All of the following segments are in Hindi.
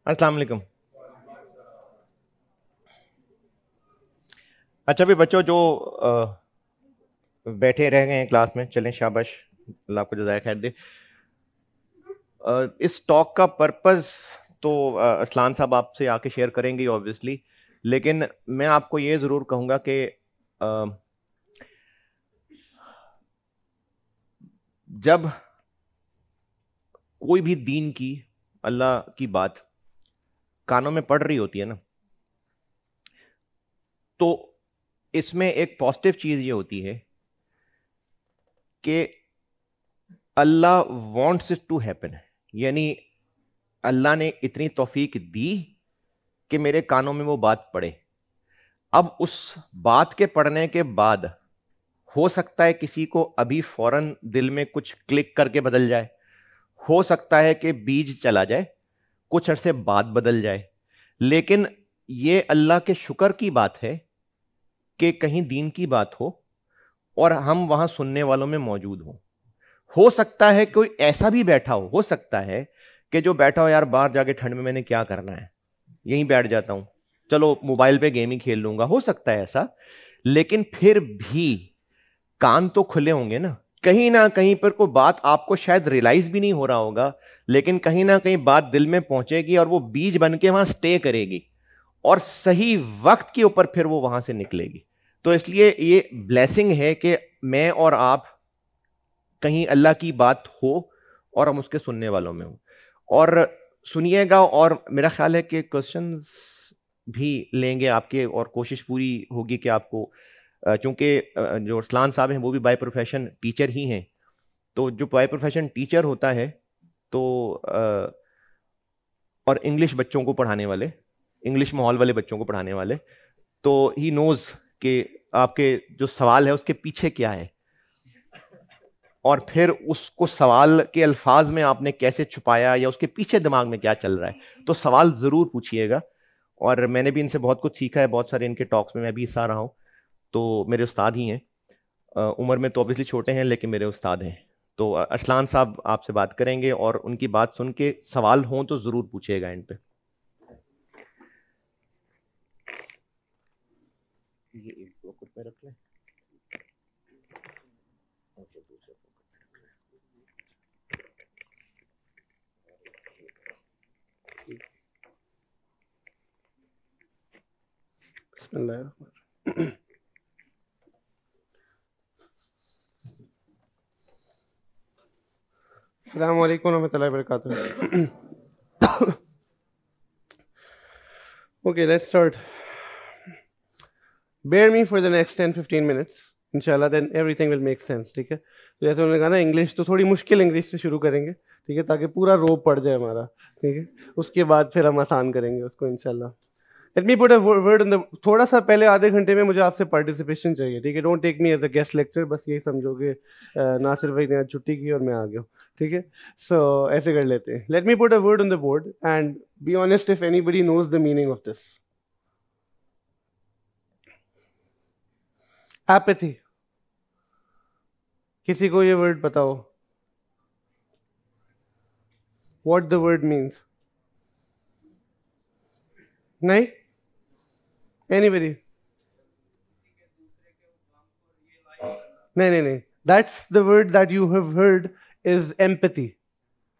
अस्सलाम वालेकुम। अच्छा भी बच्चों जो बैठे रह गए हैं क्लास में, चलें शाबाश, अल्लाह आपको जज़ाय खैर दे। इस टॉक का पर्पस तो असलान साहब आपसे आके शेयर करेंगे ऑब्वियसली, लेकिन मैं आपको ये ज़रूर कहूँगा कि जब कोई भी दीन की, अल्लाह की बात कानों में पड़ रही होती है ना, तो इसमें एक पॉजिटिव चीज़ ये होती है कि अल्लाह वांट्स इट टू हैपन, यानी अल्लाह ने इतनी तौफीक दी कि मेरे कानों में वो बात पड़े। अब उस बात के पढ़ने के बाद हो सकता है किसी को अभी फौरन दिल में कुछ क्लिक करके बदल जाए, हो सकता है कि बीज चला जाए, कुछ अरसे बाद बदल जाए, लेकिन ये अल्लाह के शुक्र की बात है कि कहीं दीन की बात हो और हम वहां सुनने वालों में मौजूद हो सकता है कोई ऐसा भी बैठा हो सकता है कि जो बैठा हो, यार बाहर जाके ठंड में मैंने क्या करना है, यहीं बैठ जाता हूं, चलो मोबाइल पे गेम ही खेल लूंगा, हो सकता है ऐसा। लेकिन फिर भी कान तो खुले होंगे ना कहीं पर कोई बात आपको शायद रियलाइज भी नहीं हो रहा होगा, लेकिन कहीं ना कहीं बात दिल में पहुंचेगी और वो बीज बन के वहां स्टे करेगी और सही वक्त के ऊपर फिर वो वहां से निकलेगी। तो इसलिए ये ब्लेसिंग है कि मैं और आप कहीं अल्लाह की बात हो और हम उसके सुनने वालों में हो, और सुनिएगा। और मेरा ख्याल है कि क्वेश्चंस भी लेंगे आपके, और कोशिश पूरी होगी कि आपको, चूंकि जो अरसलान साहब हैं वो भी बाय प्रोफेशन टीचर ही हैं, तो जो बाय प्रोफेशन टीचर होता है तो और इंग्लिश बच्चों को पढ़ाने वाले, इंग्लिश माहौल वाले बच्चों को पढ़ाने वाले, तो ही नोज कि आपके जो सवाल है उसके पीछे क्या है, और फिर उसको सवाल के अल्फाज में आपने कैसे छुपाया या उसके पीछे दिमाग में क्या चल रहा है। तो सवाल जरूर पूछिएगा, और मैंने भी इनसे बहुत कुछ सीखा है, बहुत सारे इनके टॉक्स में मैं भी हिस्सा रहा हूं, तो मेरे उस्ताद ही हैं। उम्र में तो ऑब्वियसली छोटे हैं लेकिन मेरे उस्ताद हैं। तो अरसलान साहब आपसे बात करेंगे और उनकी बात सुन के सवाल हों तो जरूर पूछिएगा इन पे। ये एक पॉकेट में रख लें। अच्छा, दूसरे बिस्मिल्लाह। अस्सलाम वालेकुम रहमतुल्लाहि व बरकातुहू। Okay, let's start. Bear me for the next 10-15 minutes. इंशाल्लाह then everything will make sense. ठीक है, तो जैसे उन्होंने कहा ना, इंग्लिश तो थोड़ी मुश्किल इंग्लिश से शुरू करेंगे, ठीक है, ताकि पूरा रोब पड़ जाए हमारा, ठीक है, उसके बाद फिर हम आसान करेंगे उसको इंशाल्लाह। Late me put a word in the, थोड़ा सा पहले आधे घंटे में मुझे आपसे पार्टिसिपेशन चाहिए, ठीक है, don't take me as a guest lecture, बस यही समझोगे नासिर भाई ने आज छुट्टी की और मैं आ गया, ठीक है। सो ऐसे कर लेते हैं। Let me put a word on the board and be honest if anybody knows the meaning of this. Apathy. किसी को ये वर्ड पता हो? What the word means? नहीं? एनीबडी? नहीं, that's the word that you have heard is empathy.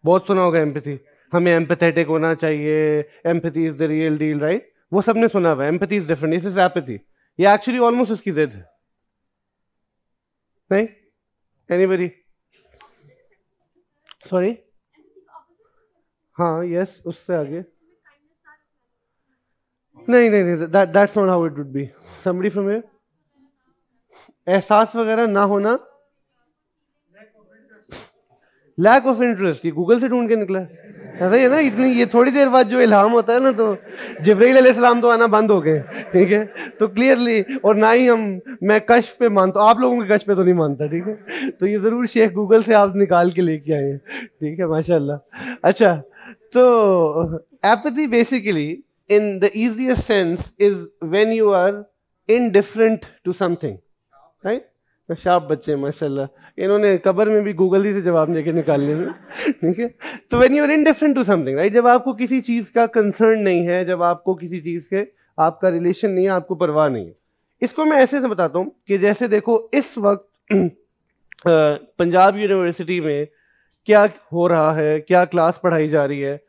बहुत सुना होगा एम्पैथी, हमें एम्पैथेटिक होना चाहिए, empathy is the real deal, right? वो सबने सुना हुआ है। Empathy is different, this is apathy. ये एक्चुअली ऑलमोस्ट उसकी जिद है। नहीं? एनीबडी? सॉरी? हाँ, यस, उससे आगे। नहीं, that's not how it would be. Somebody from here? एहसास वगैरह ना होना, लैक ऑफ इंटरेस्ट, ये गूगल से ढूंढ के निकला है। ऐसा ही है ना, इतनी ये थोड़ी देर बाद जो इल्हाम होता है ना, तो जिब्राइल अलैहिस्सलाम तो आना बंद हो गए, ठीक है, तो क्लियरली, और ना ही मैं कश्फ पे मानता हूँ, आप लोगों के कश्फ पे तो नहीं मानता, ठीक है, तो ये जरूर शेख गूगल से आप निकाल के लेके आए हैं, ठीक है, माशाल्लाह। अच्छा, तो apathy basically in the easiest sense is when you are indifferent to something, right? Sharp बच्चे माशाल्लाह, इन्होंने कब्र में भी गूगल से जवाब देके निकालने में, ठीक है। तो when you are indifferent to something, right, जब आपको किसी चीज का कंसर्न नहीं है, जब आपको किसी चीज के आपका रिलेशन नहीं है, आपको परवाह नहीं है। इसको मैं ऐसे से बताता हूँ कि जैसे देखो इस वक्त पंजाब यूनिवर्सिटी में क्या हो रहा है, क्या क्लास पढ़ाई जा रही है,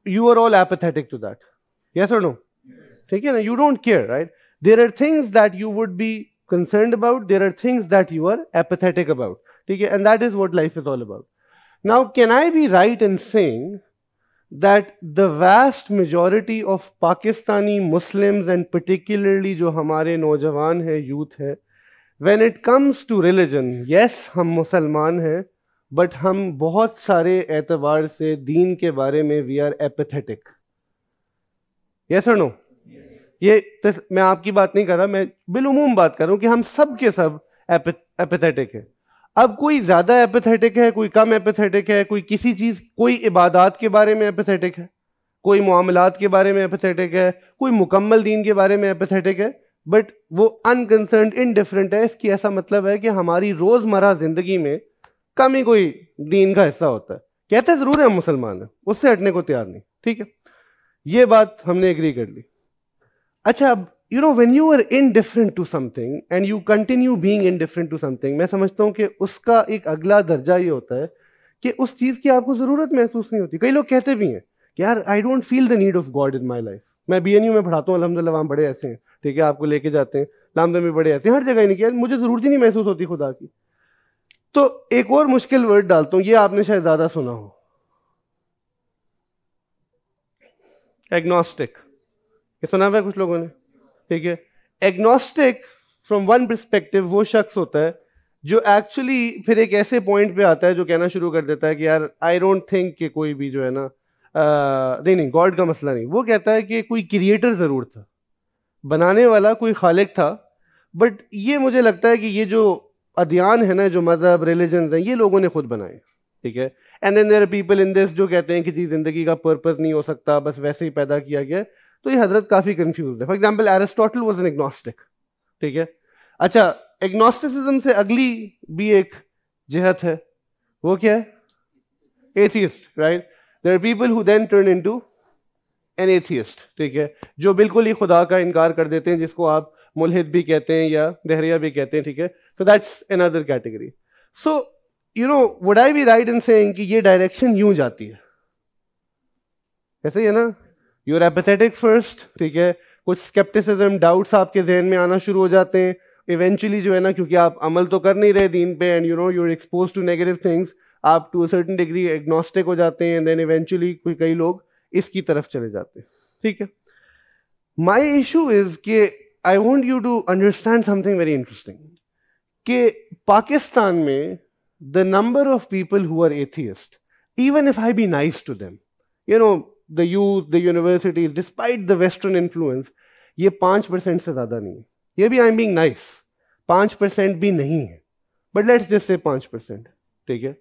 you are all apathetic to that, yes और नो, ठीक है ना, you don't care, right. There are things that you would be concerned about, there are things that you are apathetic about, ठीक है, and that is what life is all about. Now can I be right in saying that the vast majority of Pakistani Muslims and particularly जो हमारे नौजवान हैं, यूथ है, when it comes to religion, yes हम मुसलमान हैं, but हम बहुत सारे एतबार से दीन के बारे में we are apathetic, yes or no? ये मैं आपकी बात नहीं कर रहा, मैं बिलउमूम बात कर रहा हूं कि हम सब के सब एपैथेटिक है। अब कोई ज्यादा एपैथेटिक है, कोई कम एपैथेटिक है, कोई किसी चीज, कोई इबादत के बारे में एपैथेटिक है, कोई मुआमलात के बारे में एपैथेटिक है, कोई मुकम्मल दीन के बारे में एपैथेटिक है, बट वो अनकंसर्न्ड इनडिफरेंट है। इसकी ऐसा मतलब है कि हमारी रोजमर्रा जिंदगी में कम ही कोई दीन का हिस्सा होता है। कहते जरूर है हम मुसलमान हैं, उससे हटने को तैयार नहीं, ठीक है, ये बात हमने एग्री कर ली। अच्छा, अब you know when you are indifferent to something and you continue being indifferent to something, मैं समझता हूं कि उसका एक अगला दर्जा ये होता है कि उस चीज की आपको जरूरत महसूस नहीं होती। कई लोग कहते भी हैं कि यार I don't feel the need of God in my life. मैं बीएनयू में पढ़ाता हूँ, अल्हम्दुलिल्लाह वहाँ बड़े ऐसे हैं, ठीक है, आपको लेके जाते हैं, लामदम में बड़े ऐसे, हर जगह नहीं किया, मुझे जरूरत ही नहीं महसूस होती खुदा की। तो एक और मुश्किल वर्ड डालता हूँ, ये आपने शायद ज्यादा सुना हो, एग्नोस्टिक। ये सुना हुआ है कुछ लोगों ने, ठीक है। एग्नोस्टिक फ्रॉम वन पर्सपेक्टिव वो शख्स होता है जो एक्चुअली फिर एक ऐसे पॉइंट पे आता है जो कहना शुरू कर देता है कि यार आई डोंट थिंक कि कोई भी जो है ना, नहीं गॉड का मसला नहीं, वो कहता है कि कोई क्रिएटर जरूर था, बनाने वाला कोई खालिक था, बट ये मुझे लगता है कि ये जो अदियान है ना, जो मजहब रिलीजन है, ये लोगों ने खुद बनाए, ठीक है। And then there are people in this जो कहते हैं कि जी जिंदगी का पर्पस नहीं हो सकता, बस वैसे ही पैदा किया गया। तो ये हजरत काफी कंफ्यूज है। For example Aristotle was an agnostic, ठीक है। अच्छा, एग्नोस्टिसिज्म से अगली भी एक जिहत है, वो क्या है? Atheist, right. There are people who then turn into an atheist, ठीक है, जो बिल्कुल ही खुदा का इनकार कर देते हैं, जिसको आप मुल्हिद भी कहते हैं या दहरिया भी कहते हैं, ठीक है। So that's another category. So, you know, would I be right in saying कि ये डायरेक्शन यूं जाती है? ऐसे ही है ना? You're apathetic first, ठीक है, कुछ skepticism, doubts आपके जहन में आना शुरू हो जाते हैं, eventually जो है ना, क्योंकि आप अमल तो कर नहीं रहे दीन पे, and you know you're exposed to negative things, आप to a certain degree agnostic हो जाते हैं, and then eventually कई लोग इसकी तरफ चले जाते हैं, ठीक है। My issue is कि I want you to understand something very interesting. कि पाकिस्तान में the number of people who are atheist, even if I be nice to them, you know, the youth, the universities, despite the Western influence, ये 5% से ज्यादा नहीं है। ये भी I am being nice, 5% भी नहीं है, but let's just say 5%, ठीक है।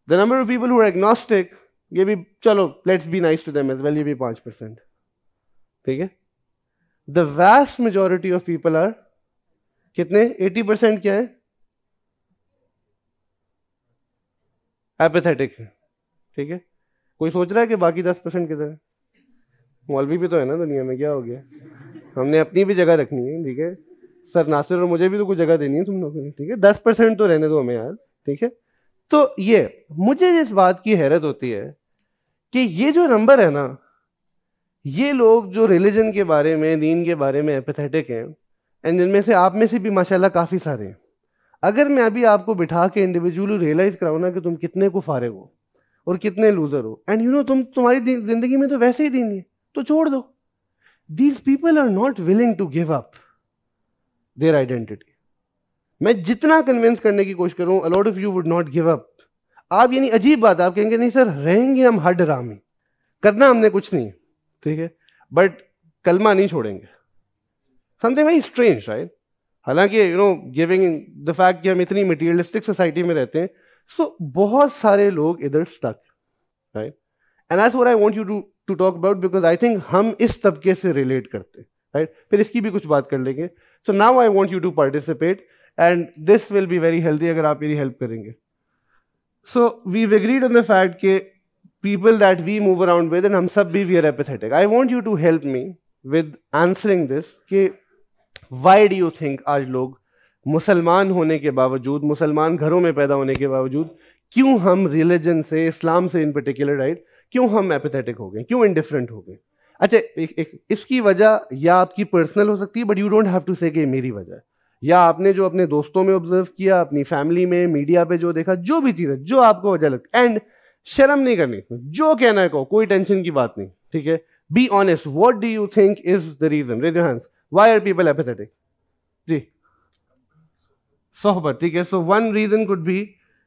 The number of people who are agnostic, ये भी चलो let's be nice to them as well, ये भी 5%, ठीक है। The vast majority of people are कितने? 80% क्या है? एपैथेटिक है, ठीक है। कोई सोच रहा है कि बाकी 10% किधर है? मौलवी भी तो है ना दुनिया में, क्या हो गया? हमने अपनी भी जगह रखनी है, ठीक है। सर नासिर और मुझे भी तो कुछ जगह देनी है तुम लोगों ने, ठीक है। 10% तो रहने दो हमें यार, ठीक है। तो ये मुझे इस बात की हैरत होती है कि ये जो नंबर है ना, ये लोग जो रिलीजन के बारे में, दीन के बारे में एपैथेटिक हैं, एंड जिनमें से आप में से भी माशाल्लाह काफी सारे हैं, अगर मैं अभी आपको बिठा के इंडिविजुअली रियलाइज कराऊं ना कि तुम कितने को फारिग हो और कितने लूजर हो, एंड यू नो तुम्हारी जिंदगी में तो वैसे ही दीन नहीं है, तो छोड़ दो। These people are not willing to give up their identity. मैं जितना कन्विंस करने की कोशिश करूं, a lot of you would not give up. आप यानी अजीब बात, आप कहेंगे नहीं सर रहेंगे हम हर डरामी, करना हमने कुछ नहीं, ठीक है, बट कलमा नहीं छोड़ेंगे। Something very strange, right. हालांकि you know giving the fact कि हम इतनी मटीरियलिस्टिक सोसाइटी में रहते हैं, सो बहुत सारे लोग इधर stuck, right. And that's what I want you to talk about, because I think हम इस तबके से रिलेट करते हैं, राइट। फिर इसकी भी कुछ बात कर लेंगे। So now I want you to participate and this will be very healthy अगर आप मेरी हेल्प करेंगे. So we agreed on the fact के people that we move around with and हम सब भी we are apathetic. I want you to help me with answering this कि why do you think आज लोग मुसलमान होने के बावजूद, मुसलमान घरों में पैदा होने के बावजूद, क्यों हम रिलीजन से, इस्लाम से इन पर्टिकुलर, राइट, क्यों हम एपेथेटिक हो गए, क्यों इंडिफरेंट हो गए? अच्छा, इसकी वजह या आपकी पर्सनल हो सकती है, but you don't have to say कि मेरी वजह, या आपने जो अपने दोस्तों में ऑब्जर्व किया, अपनी फैमिली में, मीडिया पे जो देखा, जो भी चीज है, जो आपको वजह लगती, एंड शर्म नहीं करनी, जो कहना है कहो, कोई टेंशन की बात नहीं, ठीक है? Be honest, what do you think is the reason? Raise your hands. Why are people apathetic? जी, सोहबत, ठीक है. So one reason could be,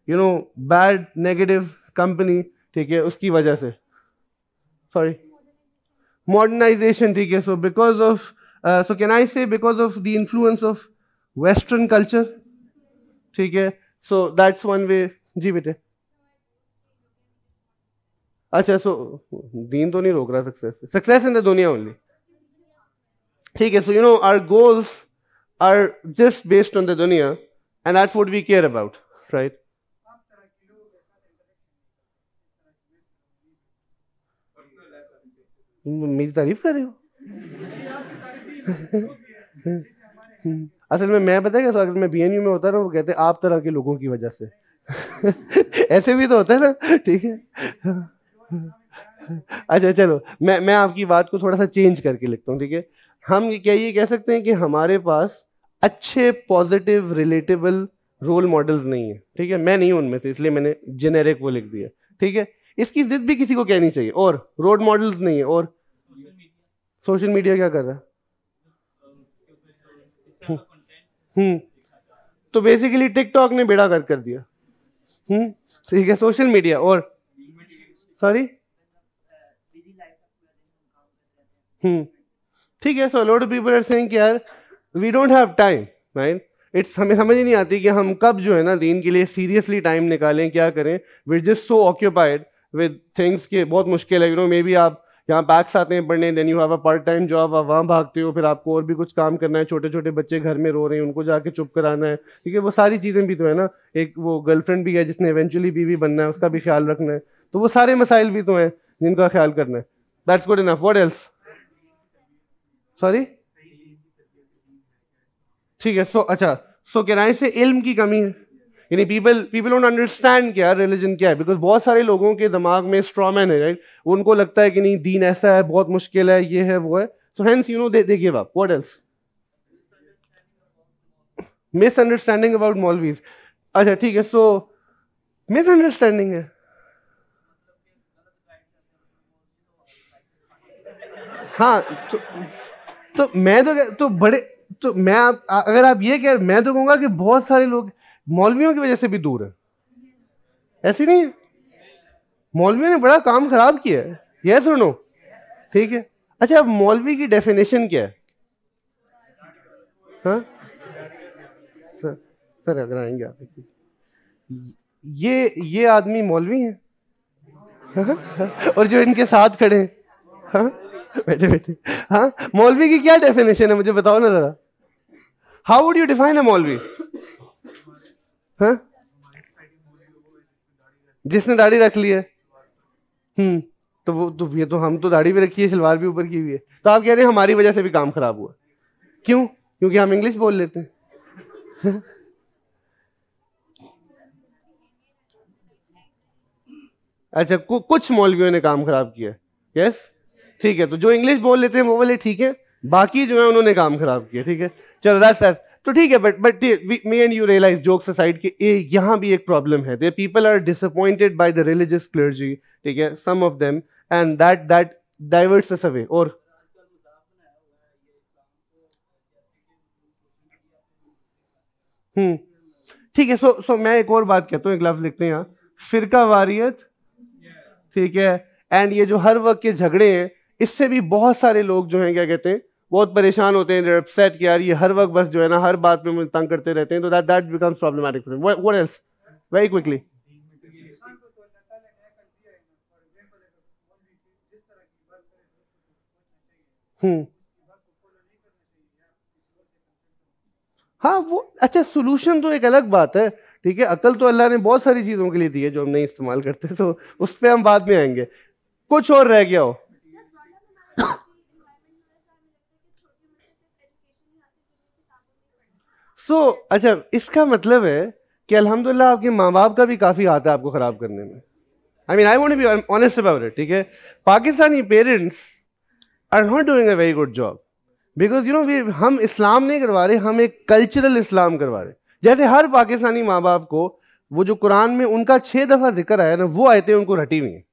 you know, bad negative company, ठीक है, उसकी वजह से. सॉरी, मॉडर्नाइजेशन, ठीक है. So because of, so can I say because of the influence of western culture, ठीक है. So that's one way. जी बेटे. अच्छा, सो दीन तो नहीं रोक रहा सक्सेस, सक्सेस इन द दुनिया ओनली, ठीक है. So you know our goals are just based on the दुनिया and that's what we care about, right? मेरी तारीफ कर रहे हो? असल में मैं पता है क्या, अगर मैं बीएनयू में होता ना, वो कहते आप तरह के लोगों की वजह से. ऐसे भी तो होता है ना, ठीक है. अच्छा चलो, मैं आपकी बात को थोड़ा सा चेंज करके लिखता हूँ, ठीक है. हम क्या ये कह सकते हैं कि हमारे पास अच्छे पॉजिटिव रिलेटेबल रोल मॉडल्स नहीं है, ठीक है. मैं नहीं हूं उनमें से, इसलिए मैंने जेनेरिक वो लिख दिया, ठीक है. इसकी जिद भी किसी को कहनी चाहिए. और रोल मॉडल्स नहीं है. और सोशल मीडिया क्या कर रहा है? तो बेसिकली टिकटॉक ने बेड़ा गर्क कर दिया. ठीक है, सोशल मीडिया. और सॉरी, ठीक है. So lot of people are saying कि यार we don't have time, right? It's, हमें समझ ही नहीं आती कि हम कब जो है ना दीन के लिए सीरियसली टाइम निकालें, क्या करें. We just so occupied with things के बहुत मुश्किल है. यू नो, मे बी आप यहाँ पैक्स आते हैं पढ़ने, then you have a part time job, आप वहाँ भागते हो, फिर आपको और भी कुछ काम करना है, छोटे छोटे बच्चे घर में रो रहे हैं, उनको जाके चुप कराना है, ठीक है. वो सारी चीजें भी तो है ना. एक वो गर्लफ्रेंड भी है जिसने इवेंचुअली बीवी बनना है, उसका भी ख्याल रखना है. तो वो सारे मसाइल भी तो हैं जिनका ख्याल करना है. That's good enough. What else? Sorry, ठीक है. सो अच्छा, सो कैन आई से इल्म की कमी है, यानी पीपल डोंट अंडरस्टैंड क्या रिलीजन क्या है. बिकॉज बहुत सारे लोगों के दिमाग में स्ट्रॉमैन है, राइट? उनको लगता है कि नहीं, दीन ऐसा है, बहुत मुश्किल है, ये है, वो है. So hence you know they give up. What else? Misunderstanding about मौलवीज. अच्छा ठीक है. सो मिसअंडरस्टैंडिंग है. हाँ, तो मैं तो बड़े, तो मैं अगर आप ये कह, मैं तो कहूंगा कि बहुत सारे लोग मौलवियों की वजह से भी दूर है. ऐसी नहीं है? मौलवियों ने बड़ा काम खराब किया है. यस और नो? ठीक है. अच्छा, अब मौलवी की डेफिनेशन क्या है? हाँ सर, सर अगर आएंगे आप, ये आदमी मौलवी है. हाँ? और जो इनके साथ खड़े हैं, हाँ, बैठे बैठे, हाँ, मौलवी की क्या डेफिनेशन है, मुझे बताओ ना जरा. How would you define a मौलवी? हाँ, जिसने दाढ़ी रख ली है. तो वो तो, ये तो हम तो दाढ़ी भी रखी है, शलवार भी ऊपर की हुई है. तो आप कह रहे हैं हमारी वजह से भी काम खराब हुआ. क्यों? क्योंकि हम इंग्लिश बोल लेते हैं. अच्छा, कुछ मौलवियों ने काम खराब किया. यस, ठीक है. तो जो इंग्लिश बोल लेते हैं वो वाले ठीक है, बाकी जो है उन्होंने काम खराब किया. ठीक है, चलो दैट्स तो ठीक है. But me and you realise, jokes aside, कि यहां भी एक प्रॉब्लम है. They people are disappointed by the religious clergy, ठीक है, some of them, and that diverts us away. और ठीक है. सो मैं एक और बात कहता हूँ, एक लफ्ज लिखते हैं यहाँ, फिरका वारियत, ठीक है. एंड ये जो हर वक्त के झगड़े हैं, इससे भी बहुत सारे लोग जो हैं, क्या कहते हैं, बहुत परेशान होते हैं. they're upset कि यार ये हर वक्त बस जो है ना हर बात में मुझे तंग करते रहते हैं. तो that becomes problematic for them. What else? Very quickly. Hmm हाँ वो अच्छा, सोल्यूशन तो एक अलग बात है, ठीक है। अकल तो अल्लाह ने बहुत सारी चीजों के लिए दी है जो हम नहीं इस्तेमाल करते, तो उस पर हम बाद में आएंगे। कुछ और रह गया हो? अच्छा, इसका मतलब है कि अल्हम्दुलिल्लाह आपके माँ बाप का भी काफी हाथ है आपको खराब करने में। I want to be honest about it, ठीक है। Pakistani parents are not doing a very good job, because हम इस्लाम नहीं करवा रहे, हम एक कल्चरल इस्लाम करवा रहे। जैसे हर पाकिस्तानी माँ बाप को वो जो कुरान में उनका 6 दफा जिक्र आया ना, वो आयतें उनको रटी हुई हैं,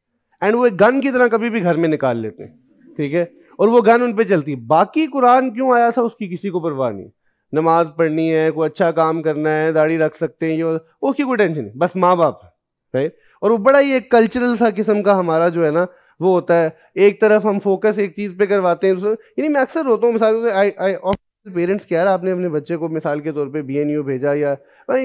एंड वो एक गन की तरह कभी भी घर में निकाल लेते हैं, ठीक है, और वो गन उन पे चलती। बाकी कुरान क्यों आया था उसकी किसी को परवाह नहीं। नमाज पढ़नी है, कोई अच्छा काम करना है, दाढ़ी रख सकते हैं, ये उसकी कोई टेंशन नहीं, बस माँ बाप, राइट। और वो बड़ा ही एक कल्चरल सा किस्म का हमारा जो है ना वो होता है, एक तरफ हम फोकस एक चीज पे करवाते हैं। यानी मैं अक्सर होता हूँ मिसाल आई पेरेंट्स क्या, आपने अपने बच्चे को मिसाल के तौर पे BNU भेजा या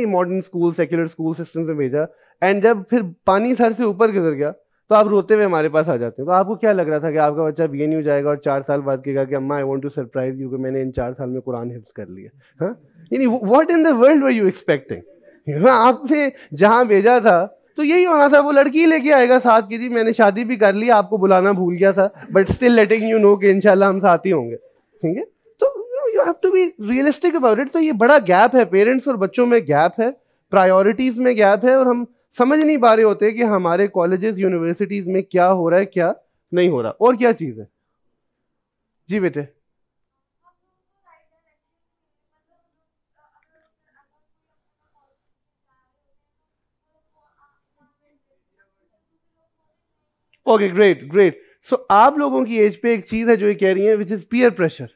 modern school secular school system में भेजा, एंड जब फिर पानी सर से ऊपर गुजर गया तो आप रोते हुए हमारे पास आ जाते हैं। तो आपको क्या लग रहा था कि आपका बच्चा BNU जाएगा और 4 साल बाद कहेगा कि अम्मा I want to surprise you कि मैंने इन 4 साल में कुरान हिफ्ज कर लिया? हाँ, यानी what in the world were you expecting? आपने जहां भेजा था तो यही होना था, वो लड़की लेके आएगा साथ की थी, मैंने शादी भी कर ली, आपको बुलाना भूल गया था, but still letting you know कि इंशाल्लाह हम साथ ही होंगे, ठीक है। तो you have to be realistic about it. तो ये बड़ा गैप है, पेरेंट्स और बच्चों में गैप है, प्रायोरिटीज में गैप है, और हम समझ नहीं पा रहे होते कि हमारे कॉलेजेस यूनिवर्सिटीज में क्या हो रहा है, क्या नहीं हो रहा, और क्या चीज है। जी बेटे। Okay, great great. सो आप लोगों की एज पे एक चीज है जो ये कह रही है, विच इज पीयर प्रेशर।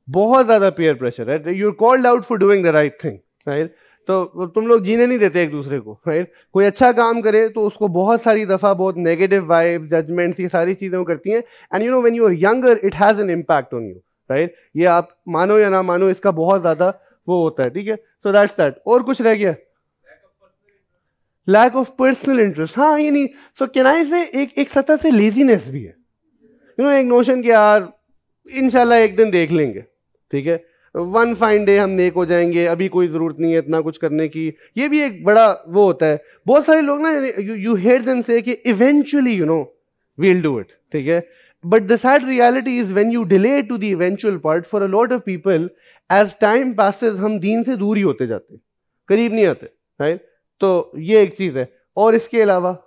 बहुत ज्यादा पीयर प्रेशर है, you are called out for doing the right thing, right. तो तुम लोग जीने नहीं देते एक दूसरे को, राइट। कोई अच्छा काम करे तो उसको बहुत सारी दफा बहुत नेगेटिव वाइब, जजमेंट्स, ये सारी चीजें वो करती हैं, and when you are younger it has an impact on you, right. ये आप मानो या ना मानो, इसका बहुत ज्यादा वो होता है, ठीक है। So that's that. और कुछ रह गया? लैक ऑफ पर्सनल इंटरेस्ट, हाँ, ये नहीं। सो कैन आई से एक सतह से लेजीनेस भी है, एक नोशन कि यार इंशाल्लाह एक दिन देख लेंगे, ठीक है, वन फाइन डे हम नेक हो जाएंगे, अभी कोई जरूरत नहीं है इतना कुछ करने की। ये भी एक बड़ा वो होता है। बहुत सारे लोग ना, यू हेयर देम से कि इवेंचुअली वील डू इट, ठीक है, but the sad reality is when you delay to the eventual part, for a lot of people as time passes हम दीन से दूर ही होते जाते, करीब नहीं आते, राइट। तो ये एक चीज है। और इसके अलावा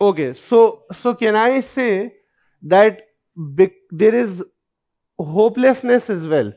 okay, so can I say that there is hopelessness as well?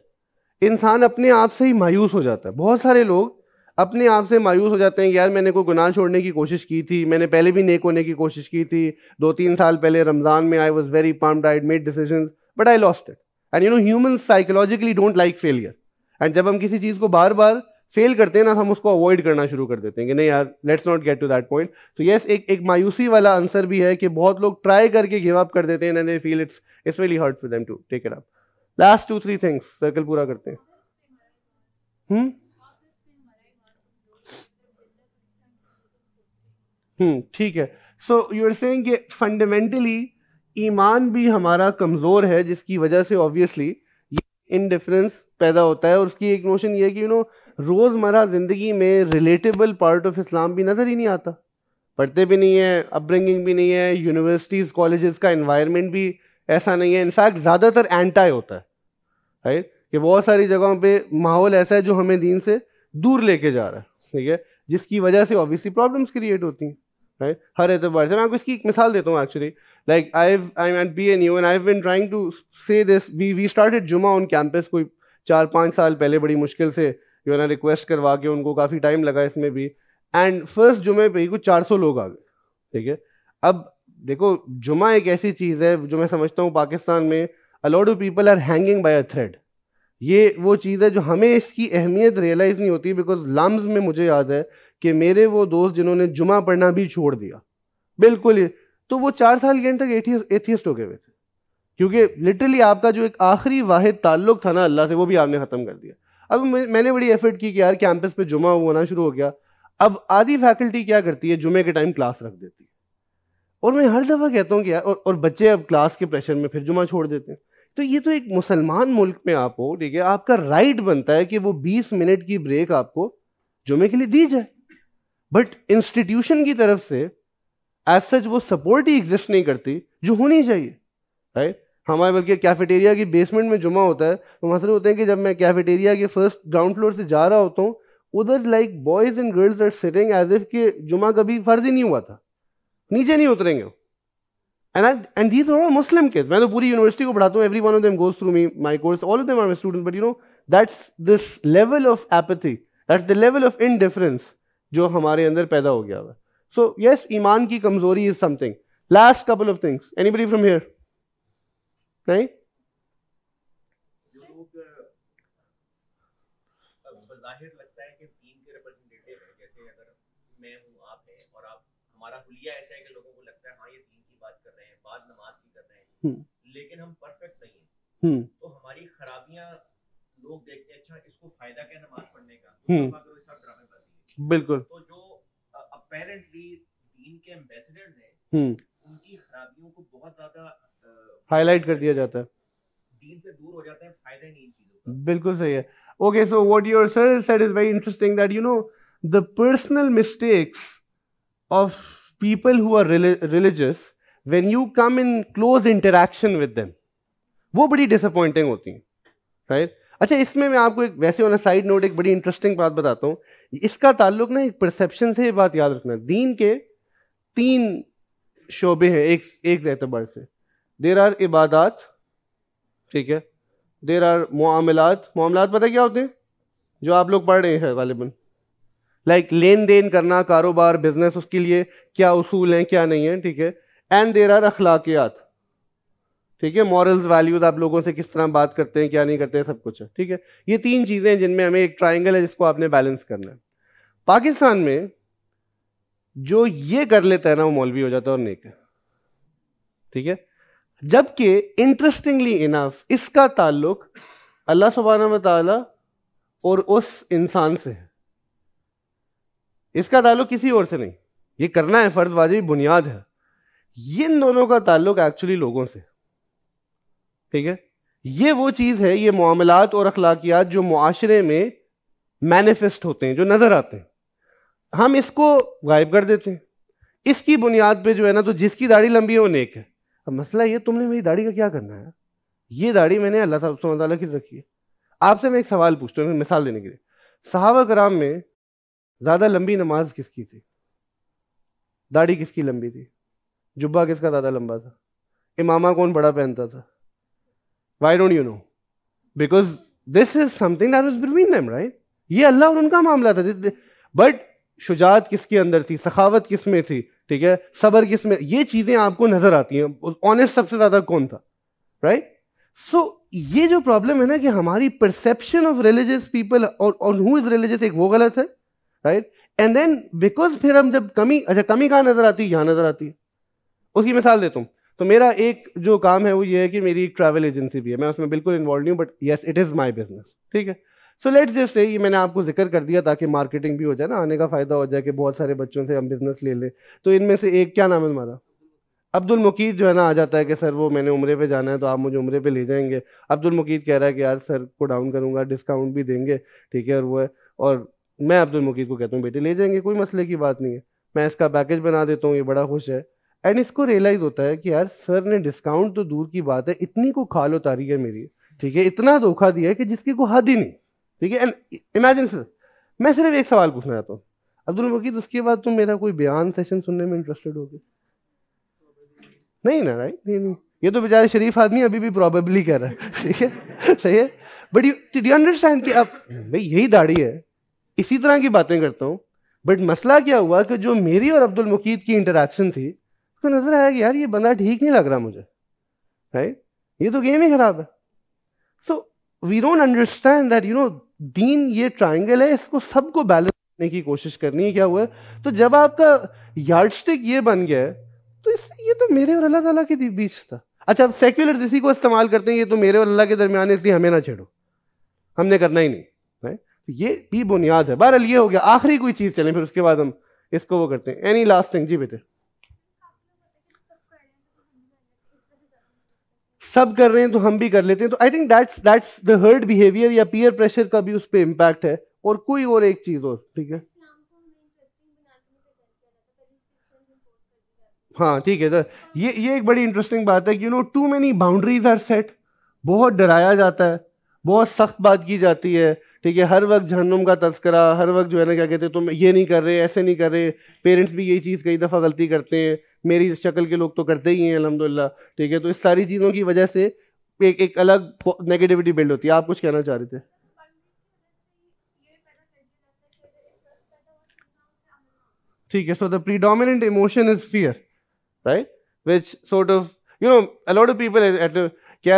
इंसान अपने आप से ही मायूस हो जाता है। बहुत सारे लोग अपने आप से मायूस हो जाते हैं कि यार मैंने कोई गुनाह छोड़ने की कोशिश की थी, मैंने पहले भी नेक होने की कोशिश की थी, 2-3 साल पहले रमजान में I was very pumped, I made decisions but I lost it. And humans psychologically don't like failure, and जब हम किसी चीज को बार बार फेल करते हैं ना, हम उसको अवॉइड करना शुरू कर देते हैं कि नहीं यार, let's not get to that point. तो यस, एक मायूसी वाला आंसर भी है कि बहुत लोग ट्राई करके गिव अप कर देते हैं, and they feel it's really hard for them to take it up. Last 2-3 things, circle पूरा करते हैं। ठीक है। सो यू आर सेइंग कि फंडामेंटली ईमान भी हमारा कमजोर है, जिसकी वजह से ऑब्वियसली इनडिफरेंस पैदा होता है। और उसकी एक नोशन ये है कि रोजमर्रा जिंदगी में रिलेटेबल पार्ट ऑफ इस्लाम भी नजर ही नहीं आता, पढ़ते भी नहीं है, अपब्रिंगिंग भी नहीं है, यूनिवर्सिटीज कॉलेजेस का एनवायरनमेंट भी ऐसा नहीं है, इनफैक्ट ज्यादातर एंटाई होता है, राइट। कि बहुत सारी जगहों पे माहौल ऐसा है जो हमें दीन से दूर लेके जा रहा है, ठीक है, जिसकी वजह से ऑब्वियसली प्रॉब्लम्स क्रिएट होती हैं, राइट, हर एतबार से। मैं आपको इसकी एक मिसाल देता हूँ actually. Like I am at BNU and I have been trying to say this, we started जुमा ऑन कैंपस कोई 4-5 साल पहले, बड़ी मुश्किल से रिक्वेस्ट करवा के, उनको काफ़ी टाइम लगा इसमें भी, एंड फर्स्ट जुमे पे ही कुछ 400 लोग आ गए, ठीक है। अब देखो, जुमा एक ऐसी चीज़ है जो मैं समझता हूँ पाकिस्तान में a lot of people are hanging by a thread. ये वो चीज़ है जो हमें इसकी अहमियत रियलाइज़ नहीं होती, बिकॉज लम्स में मुझे याद है कि मेरे वो दोस्त जिन्होंने जुमा पढ़ना भी छोड़ दिया, बिल्कुल ही, तो वो 4 साल के एंड तक एथियस्ट हो गए हुए थे, क्योंकि लिटरली आपका जो एक आखिरी वाहिद ताल्लुक था ना अल्लाह से, वो भी आपने ख़त्म कर दिया। अब मैंने बड़ी एफर्ट की कि यार कैंपस पे जुमा होना शुरू हो गया। अब आधी फैकल्टी क्या करती है, जुमे के टाइम क्लास रख देती है, और मैं हर दफा कहता हूँ कि यार, और बच्चे अब क्लास के प्रेशर में फिर जुमा छोड़ देते हैं। तो ये तो एक मुसलमान मुल्क में आप हो, ठीक है, आपका राइट बनता है कि वो 20 मिनट की ब्रेक आपको जुमे के लिए दी जाए, बट इंस्टीट्यूशन की तरफ से एज सच वो सपोर्ट ही एग्जिस्ट नहीं करती जो होनी चाहिए, राइट। हमारे बल्कि कैफेटेरिया की बेसमेंट में जुमा होता है, तो मसले होते हैं कि जब मैं कैफेटेरिया के फर्स्ट ग्राउंड फ्लोर से जा रहा होता हूँ, उधर like boys and girls are sitting as if कि जुमा कभी फर्ज ही नहीं हुआ था, नीचे नहीं उतरेंगे। And these are Muslim kids. मैं तो पूरी यूनिवर्सिटी को पढ़ाता हूँ, every one of them goes through me my course, all of them are my student, but you know that's this level of apathy, that's the level of indifference जो हमारे अंदर पैदा हो गया हुआ। सो यस, ईमान की कमजोरी is something. Last couple of things, anybody from here? नहीं? जाहिर लगता है कि दीन के रिप्रेजेंटेटिव है, जैसे अगर मैं हूँ, आप हैं, और आप, हमारा हुलिया ऐसा है कि लोगों को लगता है हाँ ये दीन की बात कर रहे हैं, बाद नमाज की कर रहे हैं, लेकिन हम परफेक्ट नहीं हैं, तो हमारी खराबियां लोग देखते हैं, अच्छा इसको फायदा क्या नमाज पढ़ने का, तो इसका ड्रामेबाजी है। बिल्कुल। तो जो अपेरेंटली दीन के एम्बेसडर्स हैं, उनकी खराबियों को बहुत ज्यादा हाईलाइट कर दिया जाता है, दीन से दूर हो जाते हैं, फायदा नहीं इन चीजों का। बिल्कुल सही है। Okay, so what your sir said is very interesting, that you know the personal mistakes of people who are religious, when you come in close interaction with them, वो बड़ी disappointing होती हैं, right? अच्छा, इसमें मैं आपको एक वैसे ऑन अ साइड नोट एक बड़ी इंटरेस्टिंग बात बताता हूँ। इसका ताल्लुक ना एक परसेप्शन से, ये बात याद रखना, दीन के 3 शोबे हैं एक एतबार से। देर आर इबादात, ठीक है, देर आर मुआमलात। मुआमलात पता क्या होते हैं? जो आप लोग पढ़ रहे हैं गालिबन, लाइक लेन देन करना, कारोबार, बिजनेस, उसके लिए क्या उसूल हैं क्या नहीं है, ठीक है। एंड देर आर अखलाकियात, ठीक है, मॉरल्स, वैल्यूज, आप लोगों से किस तरह बात करते हैं क्या नहीं करते हैं, सब कुछ है, ठीक है। ये 3 चीजें हैं जिनमें हमें एक ट्राइंगल है जिसको आपने बैलेंस करना है। पाकिस्तान में जो ये कर लेता है ना, वो मौलवी हो जाता है और नेक है, ठीक है। जबकि इंटरेस्टिंगली इनफ इसका ताल्लुक अल्लाह सुब्हानहू व तआला और उस इंसान से है, इसका ताल्लुक किसी और से नहीं। ये करना है फर्ज, वाजिब, बुनियाद है। ये इन दोनों का ताल्लुक एक्चुअली लोगों से, ठीक है। ये वो चीज है, ये मुआमलात और अखलाकियात जो मुआशरे में मैनिफेस्ट होते हैं, जो नजर आते हैं, हम इसको गायब कर देते हैं। इसकी बुनियाद पे जो है ना, तो जिसकी दाढ़ी लंबी है वो नेक है। अब मसला ये, तुमने मेरी दाढ़ी का क्या करना है? ये दाढ़ी मैंने अल्लाह सुब्हानहू व तआला की रखी है। आपसे मैं एक सवाल पूछता हूँ मिसाल देने के लिए। सहाबा कराम में ज्यादा लंबी नमाज किसकी थी? दाढ़ी किसकी लंबी थी? जुब्बा किसका ज्यादा लंबा था? इमामा कौन बड़ा पहनता था? Why don't you know? Because this is something that was between them, right? ये अल्लाह और उनका मामला था। बट शुजात किसके अंदर थी? सखावत किसमें थी? ठीक है, सबर किसमें? ये चीजें आपको नजर आती हैं। ऑनेस्ट सबसे ज्यादा कौन था? राइट? सो ये जो प्रॉब्लम है ना कि हमारी परसेप्शन ऑफ रिलीजियस पीपल और हु इज रिलीजियस, एक वो गलत है, राइट। एंड देन बिकॉज फिर हम जब कमी, अच्छा कमी कहां नजर आती है? यहां नजर आती है। उसकी मिसाल देता हूं। तो मेरा एक जो काम है वो ये है कि मेरी एक ट्रैवल एजेंसी भी है, मैं उसमें बिल्कुल इन्वॉल्व नहीं हूं, but yes it is my business, ठीक है। सो लेट्स जस्ट से, ये मैंने आपको जिक्र कर दिया ताकि मार्केटिंग भी हो जाए ना, आने का फायदा हो जाए कि बहुत सारे बच्चों से हम बिजनेस ले लें। तो इनमें से एक, क्या नाम है तुम्हारा? अब्दुल मुकीद जो है ना, आ जाता है कि सर वो मैंने उम्रे पे जाना है तो आप मुझे उम्रे पे ले जाएंगे। अब्दुल मुकीद कह रहा है कि यार सर को डाउन करूंगा, डिस्काउंट भी देंगे, ठीक है, और वो है, और मैं अब्दुल मुकीद को कहता हूँ बेटे ले जाएंगे, कोई मसले की बात नहीं है, मैं इसका पैकेज बना देता हूँ, ये बड़ा खुश है। एंड इसको रियलाइज होता है कि यार सर ने डिस्काउंट तो दूर की बात है, इतनी को खाल उतारी है मेरी, ठीक है, इतना धोखा दिया है कि जिसकी कोई हद ही नहीं, ठीक है। एंड इमेजिन सर, मैं सिर्फ एक सवाल पूछना चाहता हूँ, अब्दुल मुकीद उसके बाद तुम मेरा कोई बयान सेशन सुनने में इंटरेस्टेड होगे? नहीं ना, राइट? नहीं, ये तो बेचारे शरीफ आदमी अभी भी प्रोबेबली कह रहा है, ठीक है, सही है। बट यू अंडरस्टैंड कि अब भाई यही दाढ़ी है, इसी तरह की बातें करता हूँ, बट मसला क्या हुआ कि जो मेरी और अब्दुल मुकीद की इंटरेक्शन थी, तो नजर आया कि यार ये बंदा ठीक नहीं लग रहा मुझे, राइट? ये तो गेम ही खराब है। So we don't understand that you know दीन ये ट्राइंगल है, इसको सबको बैलेंस करने की कोशिश करनी है। क्या हुआ? तो जब आपका यार्डस्टिक ये बन गया है, तो ये तो मेरे और अल्लाह ताला के बीच था। अच्छा, अब सेक्युलर्स इसी को इस्तेमाल करते हैं, ये तो मेरे और अल्लाह के दरमियान है इसलिए हमें ना छेड़ो, हमने करना ही नहीं, राइट? तो ये भी बुनियाद है। बहरहाल ये हो गया, आखिरी कोई चीज चलें फिर उसके बाद हम इसको वो करते हैं। Any last thing? जी बेटे। सब कर रहे हैं तो हम भी कर लेते हैं। तो I think that's the heard behaviour या पीयर प्रेशर का भी उस पर इम्पैक्ट है। और कोई और एक चीज और, ठीक है, हाँ ठीक है। तो ये एक बड़ी इंटरेस्टिंग बात है कि too many boundaries are set. बहुत डराया जाता है, बहुत सख्त बात की जाती है, ठीक है, हर वक्त जहन्नुम का तस्करा, हर वक्त जो है ना क्या कहते हैं, तुम ये नहीं कर रहे, ऐसे नहीं कर रहे। पेरेंट्स भी यही चीज़ कई दफ़ा गलती करते हैं, मेरी शक्ल के लोग तो करते ही हैं अल्हम्दुलिल्लाह, ठीक है। तो इस सारी चीज़ों की वजह से एक एक अलग नेगेटिविटी बिल्ड होती है। आप कुछ कहना चाह रहे थे? ठीक है। So the predominant emotion is fear, right? Which sort of, a lot of people at क्या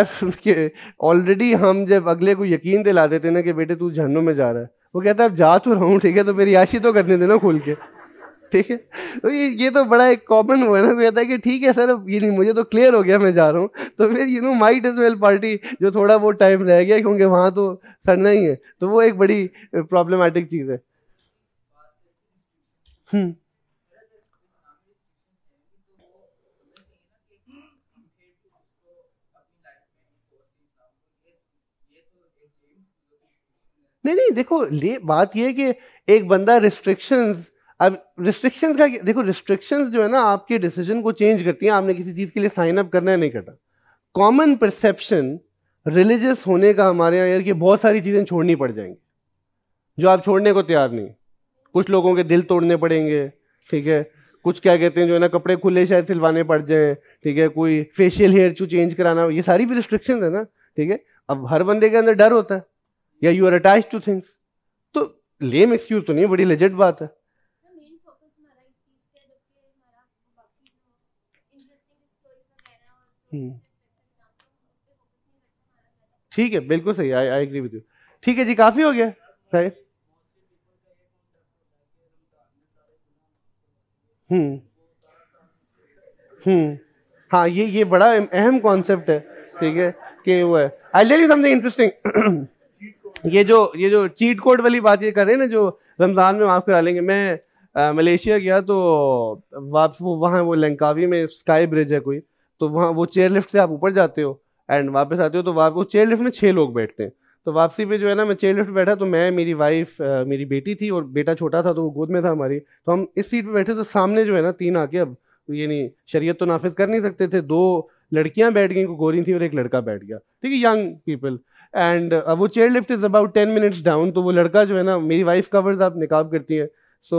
ऑलरेडी हम जब अगले को यकीन दिला देते हैं ना कि बेटे तू जहन्नुम में जा रहा है, वो कहता है अब जा तो रहा हूँ, ठीक है, तो मेरी याशी तो करने देना खुल के, ठीक है। तो ये तो बड़ा एक कॉमन हुआ है ना, कहता है कि ठीक है सर, अब ये नहीं, मुझे तो क्लियर हो गया मैं जा रहा हूँ, तो फिर माइट एज वेल पार्टी जो थोड़ा बहुत टाइम रह गया, क्योंकि वहां तो सड़ना ही है। तो वो एक बड़ी प्रॉब्लमेटिक चीज है। हम्म नहीं नहीं, देखो बात ये है कि एक बंदा रिस्ट्रिक्शंस, अब रिस्ट्रिक्शंस का देखो, रिस्ट्रिक्शंस जो है ना आपके डिसीजन को चेंज करती हैं। आपने किसी चीज के लिए साइन अप करना है, नहीं करना। कॉमन परसेप्शन रिलीजियस होने का हमारे यहाँ यार कि बहुत सारी चीजें छोड़नी पड़ जाएंगी जो आप छोड़ने को तैयार नहीं। कुछ लोगों के दिल तोड़ने पड़ेंगे, ठीक है, कुछ क्या कहते हैं जो है ना कपड़े खुले शायद सिलवाने पड़ जाए, ठीक है, कोई फेशियल हेयर चू चेंज कराना, ये सारी भी रिस्ट्रिक्शंस है ना, ठीक है। अब हर बंदे के अंदर डर होता है, या you are attached to things, तो लेम एक्सक्यूज तो नहीं, बड़ी लेजिट बात है। हम्म, ठीक है, बिल्कुल सही, आई आई एग्री विद यू। ठीक है जी, काफी हो गया, राइट। हम्म हम्म हाँ, ये बड़ा अहम कॉन्सेप्ट है, ठीक है, कि वो है। I tell you something interesting. ये जो चीट कोड वाली बात ये कर रहे हैं ना, जो रमजान में माफ करा लेंगे। मैं मलेशिया गया तो वहाँ वो लंकावी में स्काई ब्रिज है कोई, तो वहाँ वो चेयर लिफ्ट से आप ऊपर जाते हो एंड वापस आते हो, तो वहाँ वो चेयर लिफ्ट में 6 लोग बैठते हैं। तो वापसी पे जो है ना, मैं चेयर लिफ्ट पे बैठा, तो मैं, मेरी वाइफ, मेरी बेटी थी और बेटा छोटा था तो वो गोद में था हमारी। तो हम इस सीट पे बैठे, तो सामने जो है ना 3 आके, अब ये नहीं, शरीयत तो नाफिज कर नहीं सकते थे, 2 लड़कियां बैठ गई, गोरी थी और एक लड़का बैठ गया, ठीक है, यंग पीपल। एंड वो chair lift is about 10 minutes down, तो वो लड़का जो है ना, मेरी वाइफ कवर्स आप निकाब करती है, सो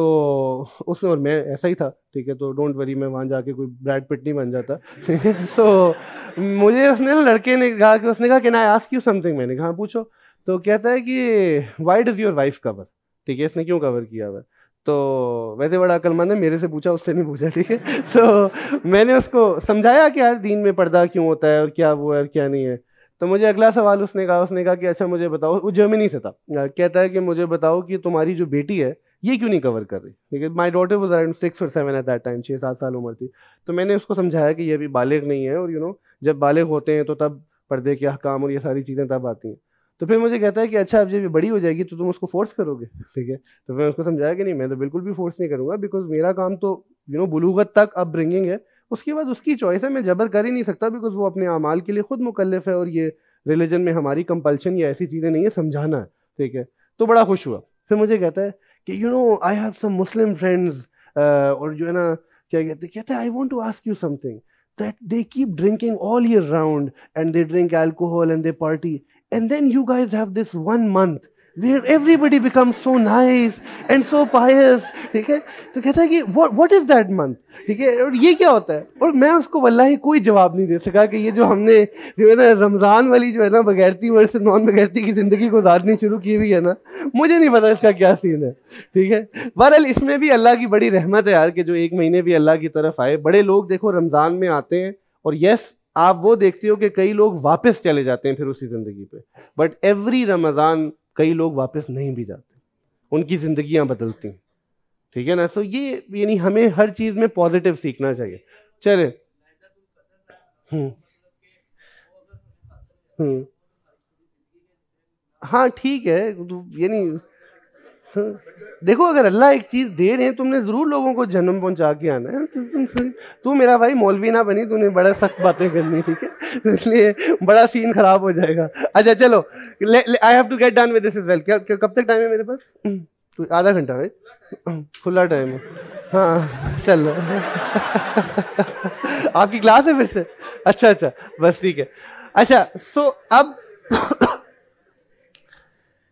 उसने, और मैं ऐसा ही था, ठीक है, तो डोंट वरी, मैं वहां जाके कोई ब्रैड पिट नहीं बन जाता, ठीक है। सो मुझे उसने ना, लड़के ने कहा कि, उसने कहा कि आई आस्क यू समथिंग, मैंने कहा पूछो। तो कहता है कि why does your wife cover, ठीक है, इसने क्यों कवर किया हुआ है? तो वैसे बड़ा अक्लमंद है, मेरे से पूछा, उससे नहीं पूछा, ठीक है। तो मैंने उसको समझाया कि यार दीन में पर्दा क्यों होता है और क्या वो है और क्या नहीं है। तो मुझे अगला सवाल उसने कहा कि अच्छा मुझे बताओ, वो जर्मनी से था, कहता है कि मुझे बताओ कि तुम्हारी जो बेटी है ये क्यों नहीं कवर कर रही, ठीक है। माई डॉटर वॉज अराउंड 6 और 7 एट दैट टाइम, 6-7 साल उम्र थी। तो मैंने उसको समझाया कि ये अभी बालिग नहीं है, और जब बालिग होते हैं तो तब पर्दे के अहकाम और ये सारी चीज़ें तब आती हैं। तो फिर मुझे कहता है कि अच्छा अब जब ये बड़ी हो जाएगी तो तुम उसको फोर्स करोगे, ठीक है। तो मैं उसको समझाया कि नहीं, मैं तो बिल्कुल भी फोर्स नहीं करूंगा, बिकॉज मेरा काम तो बुलूगत तक अब ब्रिंगिंग है, उसके बाद उसकी चॉइस है, मैं जबर कर ही नहीं सकता, बिकॉज वो अपने अमाल के लिए खुद मुकल्लिफ है, और ये रिलीजन में हमारी कंपल्शन या ऐसी चीज़ें नहीं है, समझाना है, ठीक है। तो बड़ा खुश हुआ। फिर मुझे कहता है कि I have some Muslim friends, और जो है ना क्या कहते हैं, I want to ask you something, that they keep drinking all year round and they drink alcohol and they party, and then you guys have this 1 month where everybody becomes so nice and so pious, ठीक है। तो कहता है कि what is that month, ठीक है, और ये क्या होता है? और मैं उसको वल्लाही कोई जवाब नहीं दे सका कि ये जो हमने जो है ना रमजान वाली जो है ना बगैरती वर्सेस नॉन बगैरती की जिंदगी गुजारनी शुरू की हुई है ना, मुझे नहीं पता इसका क्या सीन है, ठीक है। बहरहाल इसमें भी अल्लाह की बड़ी रहमत है यार, कि जो 1 महीने भी अल्लाह की तरफ आए। बड़े लोग देखो रमजान में आते हैं, और यस आप वो देखते हो कि कई लोग वापस चले जाते हैं फिर उसी जिंदगी पे, बट एवरी रमजान कई लोग वापस नहीं भी जाते, उनकी जिंदगियां बदलती हैं, ठीक है ना। तो ये यानी हमें हर चीज में पॉजिटिव सीखना चाहिए। चले। हम्म हम्म हाँ ठीक है, तो यानी देखो अगर अल्लाह एक चीज दे रहे हैं, तुमने जरूर लोगों को जन्म पहुंचा के आना है। तू मेरा भाई मौलवी ना बनी, तूने बड़ा सख्त बातें करनी, ठीक है, इसलिए बड़ा सीन खराब हो जाएगा। अच्छा चलो, I have to get done with this is well. क्या कब तक टाइम है मेरे पास? आधा घंटा भाई, खुला टाइम है। हाँ चलो। आपकी क्लास है फिर से? अच्छा बस ठीक है। अच्छा सो अब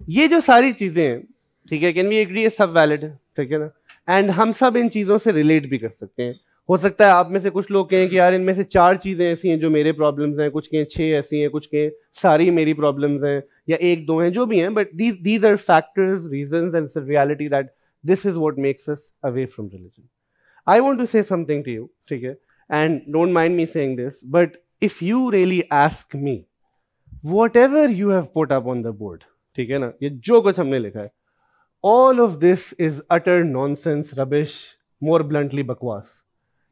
ये जो सारी चीजें हैं, ठीक है, कैन वी एग्री, ये सब वैलिड है, ठीक है ना, एंड हम सब इन चीजों से रिलेट भी कर सकते हैं। हो सकता है आप में से कुछ लोग कहें कि यार इनमें से 4 चीजें ऐसी हैं जो मेरे प्रॉब्लम्स हैं, कुछ कहें 6 ऐसी हैं, कुछ कहें सारी मेरी प्रॉब्लम्स हैं, या 1-2 हैं, जो भी हैं, but these are factors, reasons and reality that this is what makes us away from religion. I want to say something to you, ठीक है, and don't mind me saying this, but if you really ask me, whatever you have put up on the board, ठीक है ना, ये जो कुछ हमने लिखा है, all of this is utter nonsense, rubbish, more bluntly बकवास।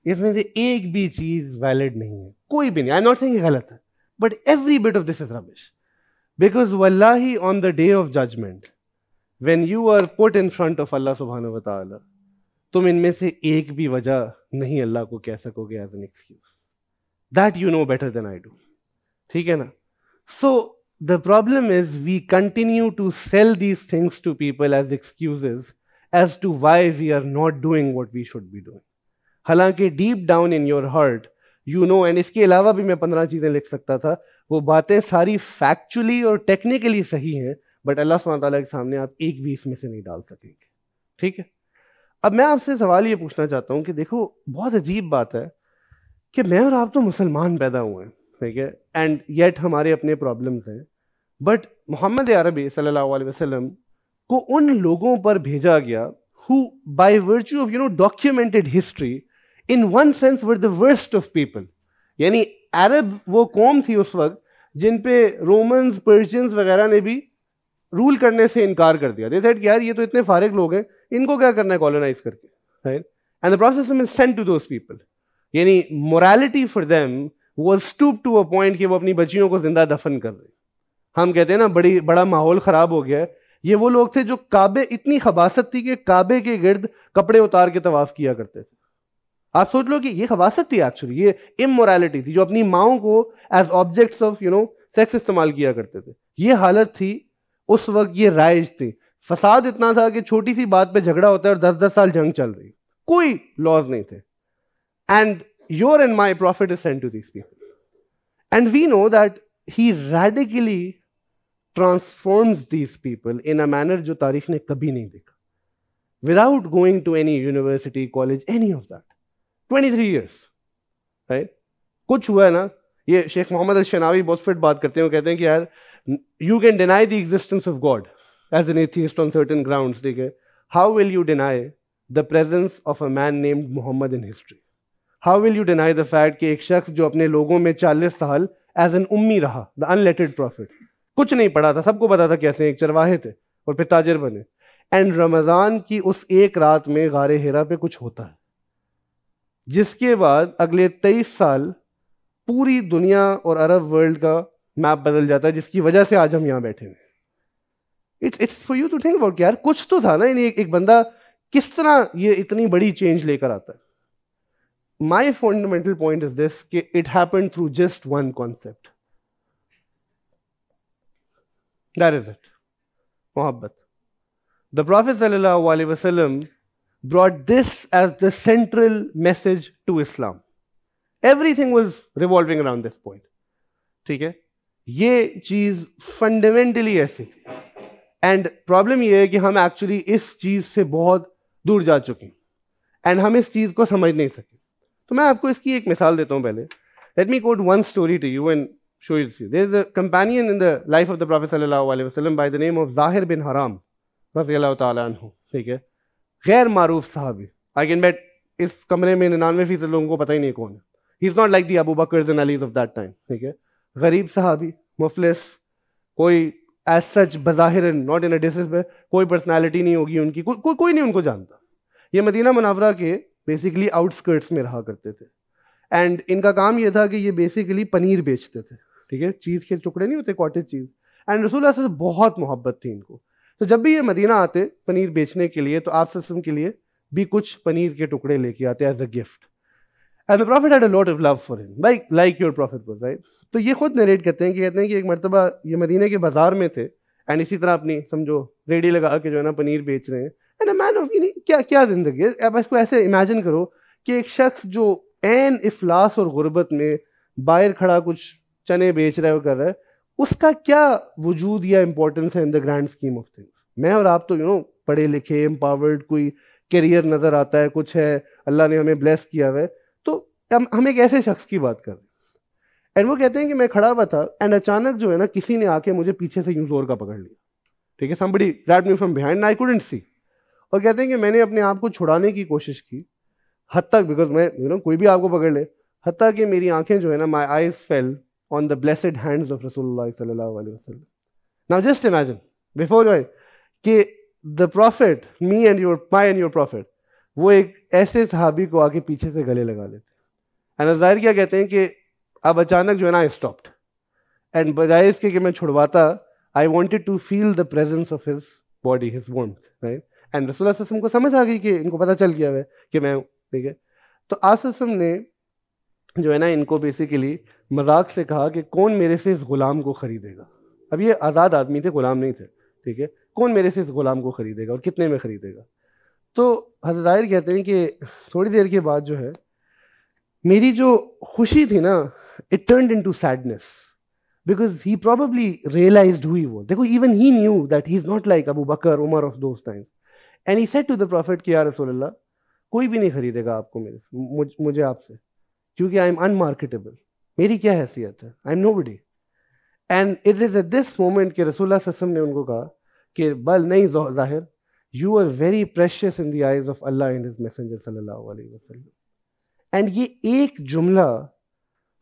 इसमें से एक भी चीज वैलिड नहीं है, कोई भी नहीं। आई एम नॉट सेइंग गलत है, but every bit of this is rubbish, because वल्लाही on the day of judgement when you are put in front of Allah सुब्हानहू व तआला, तुम इनमें से एक भी वजह नहीं अल्लाह को कह सकोगे as an excuse. That you know better than I do, ठीक है ना। सो the problem is we continue to sell these things to people as excuses as to why we are not doing what we should be doing. हालांकि deep down in your heart you know, and इसके अलावा भी मैं 15 चीजें लिख सकता था, वो बातें सारी factually और technically सही हैं, बट अल्लाह सुब्हानहू तआला के सामने आप एक भी इसमें से नहीं डाल सकेंगे, ठीक है। अब मैं आपसे सवाल ये पूछना चाहता हूं कि देखो बहुत अजीब बात है कि मैं और आप तो मुसलमान पैदा हुए हैं, ठीक है, एंड येट हमारे अपने प्रॉब्लम्स हैं, बट मोहम्मद अरबी सल्लल्लाहु अलैहि वसल्लम को उन लोगों पर भेजा गया who by virtue of documented history in one sense were the worst of people। यानी अरब वो कौम थी उस वक्त जिन पे रोमन्स, पर्शियंस वगैरह ने भी रूल करने से इनकार कर दिया। दे सेड कि यार ये तो इतने फारिग लोग हैं, इनको क्या करना है कॉलोनाइज करके, right, and the process is sent to those people. यानी morality for them was stoop to a point कि वो अपनी बच्चियों को जिंदा दफन कर रहे। हम कहते हैं ना बड़ा माहौल खराब हो गया है। ये वो लोग थे जो काबे, इतनी खबासत थी कि काबे के गिर्द कपड़े उतार के तवाफ किया करते थे। आप सोच लो कि ये खबासत थी, एक्चुअली ये इमोरालिटी थी, जो अपनी माओं को एज ऑब्जेक्ट्स ऑफ सेक्स इस्तेमाल किया करते थे। ये हालत थी उस वक्त, ये राइज थी। फसाद इतना था कि छोटी सी बात पे झगड़ा होता है और 10-10 साल जंग चल रही, कोई लॉज नहीं थे। And your and my prophet is sent to these people, and we know that he radically transforms these people in a manner जो तारीख ने कभी नहीं देखा, without going to any university, college, any of that। 23 years, right? कुछ हुआ है ना। ये शेख मोहम्मद अल-शनावी बहुत फिट बात करते हैं, वो कहते हैं कि यार you can deny the existence of God as an atheist on certain grounds, ठीक है, how will you deny the presence of a man named Muhammad in history? How will you deny the fact कि एक शख्स जो अपने लोगों में 40 साल as an उम्मी रहा, the unlettered prophet, कुछ नहीं पढ़ा था, सबको पता था कैसे एक चरवाहे थे और फिर ताजिर बने, एंड रमजान की उस एक रात में गारे हिरा पे कुछ होता है, जिसके बाद अगले 23 साल पूरी दुनिया और अरब वर्ल्ड का मैप बदल जाता है, जिसकी वजह से आज हम यहां बैठे हैं। It's for you to think about, यार कुछ तो था ना। एक बंदा किस तरह ये इतनी बड़ी चेंज लेकर आता है। My fundamental point is this कि it happened through just one concept, that is it, mohabbat। The Prophet sallallahu alaihi wasallam brought this as the central message to Islam। Everything was revolving around this point, ठीक है। ये चीज फंडामेंटली ऐसी थी, एंड प्रॉब्लम ये है कि हम एक्चुअली इस चीज से बहुत दूर जा चुके हैं, एंड हम इस चीज को समझ नहीं सके। तो मैं आपको इसकी एक मिसाल देता हूं पहले। Let me quote one story to you and show it to you। There is a companion in the life of the Prophet sallallahu alaihi wasallam by the name of Zahir bin Haram radiyallahu ta'ala anhu, ठीक है, गैर मारूफ साहबी। I can bet इस कमरे में 99% लोगों को पता ही नहीं कौन है। He is not like the Abu Bakrs and Alis of that time, ठीक है, गरीब साहबी, मुफलिस, कोई as such बज़ाहिर not in a disrespect, कोई पर्सनैलिटी नहीं होगी उनकी, कोई नहीं उनको जानता। ये मदीना मुनव्वरा के बेसिकली आउटस्कर्ट्स में रहा करते थे, एंड इनका काम ये था कि ये बेसिकली पनीर बेचते थे, ठीक है, चीज़ के टुकड़े नहीं होते, कॉटेज चीज़, एंड रसूलुल्लाह से बहुत मोहब्बत थी इनको। तो जब भी ये मदीना आते पनीर बेचने के लिए, तो आप के लिए भी कुछ पनीर के टुकड़े लेके आते as a gift. And the prophet had a lot of love for him, like your prophet was, right. तो ये खुद नरेट कहते हैं कि एक मरतबा ये मदीने के बाजार में थे, एंड इसी तरह अपनी समझो रेडी लगा के जो है ना पनीर बेच रहे हैं. एंड अ मैन ऑफ, क्या क्या जिंदगी है. अब इसको ऐसे इमेजिन करो कि एक शख्स जो एन इफलास और गुर्बत में बाहर खड़ा कुछ चने बेच रहा है, वो कर रहा है, उसका क्या वजूद या इंपॉर्टेंस है in the grand scheme of things. मैं और आप तो पढ़े लिखे, एम्पावर्ड, कोई करियर नजर आता है, कुछ है, अल्लाह ने हमें ब्लेस किया हुआ है. तो हम एक ऐसे शख्स की बात कर रहे हैं. एंड वो कहते हैं कि मैं खड़ा हुआ था, एंड अचानक जो है ना किसी ने आके मुझे पीछे से यूं जोर का पकड़ लिया. ठीक है, somebody grabbed me from behind and I couldn't see. और कहते हैं कि मैंने अपने आप को छुड़ाने की कोशिश की, हद तक, बिकॉज मैं कोई भी आपको पकड़ ले, हत्ता कि मेरी आंखें जो है ना, my eyes fell on the blessed hands of रसूलुल्लाह सल्लल्लाहु अलैहि वसल्लम. नाउ जस्ट इमेजिन बिफोर कि the profit, my and your profit, वो एक ऐसे सहाबी को आके पीछे से गले लगा लेते. एंड ज़ाहिर क्या कहते हैं कि अब अचानक जो है ना आई स्टॉप्ड, एंड बजाय इसके कि मैं छुड़वाता, I wanted to feel the presence of his body, his warmth, right. And रसूलुल्लाह सल्लल्लाहु अलैहि वसल्लम को समझ आ गई कि इनको पता चल गया है कि मैं हूँ. ठीक है, तो आसम ने जो है ना इनको बेसिकली मजाक से कहा कि कौन मेरे से इस गुलाम को खरीदेगा. अब ये आज़ाद आदमी थे, गुलाम नहीं थे. ठीक है, कौन मेरे से इस गुलाम को खरीदेगा और कितने में खरीदेगा. तो हज़रत ज़ाहिर कहते हैं कि थोड़ी देर के बाद जो है मेरी जो खुशी थी ना, it turned into sadness, because he probably realised who he was. देखो, even he knew that he is not like Abu Bakr, Umar of those times. And he said to the prophet कि या रसूलल्लाह, कोई भी नहीं खरीदेगा आपको मुझे आपसे, क्योंकि आई एम अनमार्केटेबल. मेरी क्या हैसियत है, I am nobody. And it is at this moment कि रसूलुल्लाह सल्लल्लाहु अलैहि वसल्लम ने उनको कहा कि बल नहीं ज़ाहिर, you are very precious in the eyes of Allah and his messenger सल्लल्लाहु अलैहि वसल्लम. एंड ये एक जुमला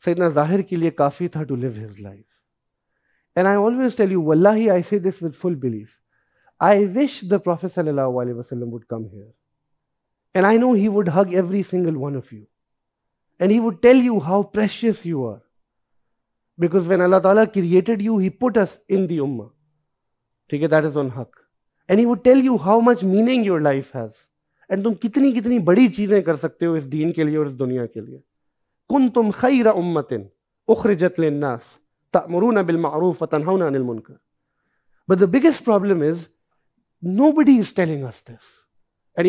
सैयदना ज़ाहिर के लिए काफ़ी था to live his life. And I always tell you, वल्लाही I say this with full belief, I wish the Prophet sallallahu alaihi wasallam would come here, and I know he would hug every single one of you, and he would tell you how precious you are, because when Allah Ta'ala created you, he put us in the ummah. ठीक है, that is on haq, and he would tell you how much meaning your life has, and तुम कितनी कितनी बड़ी चीजें कर सकते हो इस दीन के लिए और इस दुनिया के लिए. कुंतुम खैरा उम्मतिन उखरिजत लिन्नास तअमुरूना बिल मारूफ व तनहौना अनिल मुनकर. But the biggest problem is nobody is telling us this. And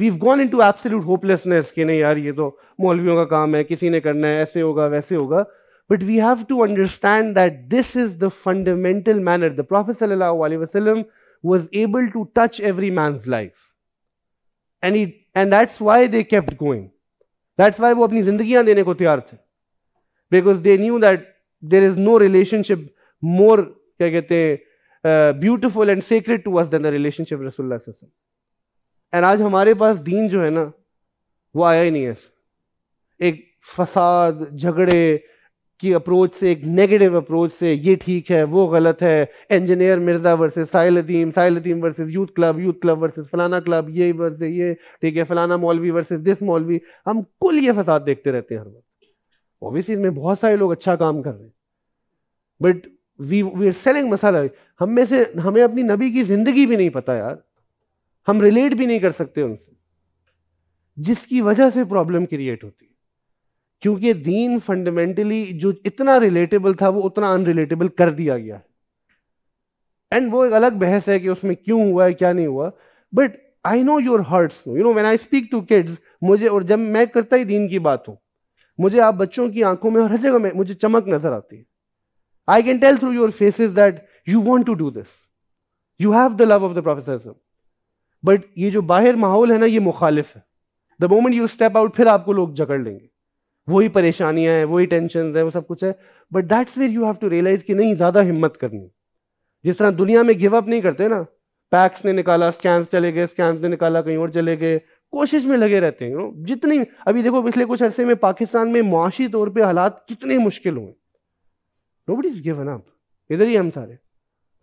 we've gone into absolute hopelessness कि नहीं यार, ये तो मौलवियों का काम है, किसी ने करना है, ऐसे होगा वैसे होगा. But we have to understand that this is the fundamental manner. The Prophet sallallahu alaihi wasallam was able to touch every man's life, and that's why they kept going. That's why वो अपनी जिंदगियां देने को तैयार थे, because they knew that there is no relationship more, क्या कहते हैं, beautiful and sacred to us than the relationship रसूलुल्लाह सल्लल्लाहु अलैहि वसल्लम. एंड आज हमारे पास दीन जो है ना, वो आया ही नहीं है. एक फसाद, झगड़े की अप्रोच से, एक नेगेटिव अप्रोच से, ये ठीक है वो गलत है, इंजीनियर मिर्जा वर्सेस साहिल अदीम वर्सेस यूथ क्लब वर्सेस फलाना क्लब, ये वर्सेस ये, ठीक है, फलाना मौलवी वर्सेस दिस मौलवी. हम कुल ये फसाद देखते रहते हैं हर वक्त. ऑब्वियसली इसमें बहुत सारे लोग अच्छा काम कर रहे हैं, बट वी आर सेलिंग मसाला. हमें अपनी नबी की जिंदगी भी नहीं पता यार, हम रिलेट भी नहीं कर सकते उनसे, जिसकी वजह से प्रॉब्लम क्रिएट होती है. क्योंकि दीन फंडामेंटली जो इतना रिलेटेबल था, वो उतना अनरिलेटेबल कर दिया गया है. एंड वो एक अलग बहस है कि उसमें क्यों हुआ है, क्या नहीं हुआ. But I know your hurts, when I speak to kids, मुझे, और जब मैं करता ही दीन की बात हूं, मुझे आप बच्चों की आंखों में और हर जगह में मुझे चमक नजर आती है. I can tell through your faces that you want to do this. You have the love of the Prophet sallallahu alaihi wasallam. But ये जो बाहर माहौल है ना, ये मुखालिफ है. The moment you step out, फिर आपको लोग जकड़ लेंगे. वही परेशानियां हैं, वही टेंशन्स हैं, वो सब कुछ है. But that's where you have to realize कि नहीं, ज्यादा हिम्मत करनी. जिस तरह दुनिया में गिव अप नहीं करते ना, पैक्स ने निकाला, स्कैम्स चले गए, स्कैम्स ने निकाला, कहीं और चले गए, कोशिश में लगे रहते हैं. जितनी अभी देखो पिछले कुछ अरसे में पाकिस्तान में मुआशी तौर पर हालात कितने मुश्किल हुए. Nobody's given up. इधर ही हम सारे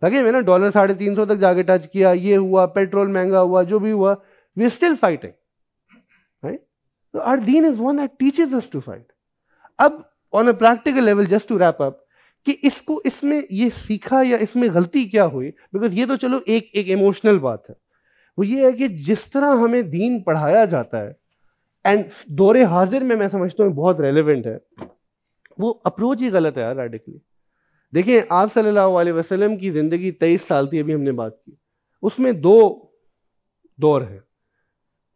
लगे हुए ना, $350 तक जाके टच किया, ये हुआ, पेट्रोल महंगा हुआ, जो भी हुआ, we are still fighting, right? So our deen is one that teaches us to fight. अब on a practical level, just to wrap up, कि इसको इसमें ये सीखा या इसमें गलती क्या हुई, बिकॉज ये तो चलो एक इमोशनल बात है, वो ये है कि जिस तरह हमें दीन पढ़ाया जाता है एंड दौरे हाजिर में मैं समझता हूँ बहुत रेलेवेंट है, वो अप्रोच ही गलत है यार, रेडिकली। देखिए आप सल्लल्लाहु अलैहि वसल्लम की जिंदगी 23 साल थी, अभी हमने बात की, उसमें 2 दौर है,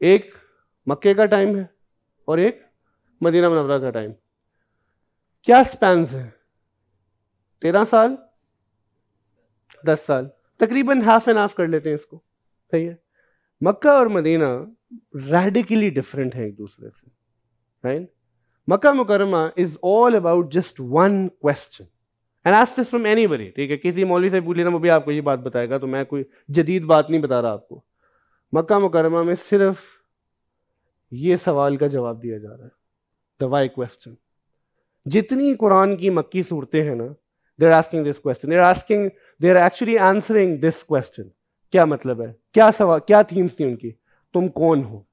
एक मक्के का टाइम है और एक मदीना मुनव्वरा का टाइम। क्या स्पैन्स है? 13 साल, 10 साल, तकरीबन हाफ एंड हाफ कर लेते हैं इसको, सही है। मक्का और मदीना रेडिकली डिफरेंट है एक दूसरे से, right? Mecca मुकरमा is all about just one question, and ask this from anybody, ठीक है? किसी मौलवी से पूछ लेना, वो भी आपको ये बात बताएगा, तो मैं कोई जदीद बात नहीं बता रहा आपको। मक्का मुकरमा में सिर्फ ये सवाल का जवाब दिया जा रहा है, द वाई क्वेश्चन। जितनी कुरान की मक्की सूरतें हैं ना, they are asking this question, they are actually answering this question. क्या मतलब है, क्या सवाल, क्या थीम्स थी उनकी? तुम कौन हो,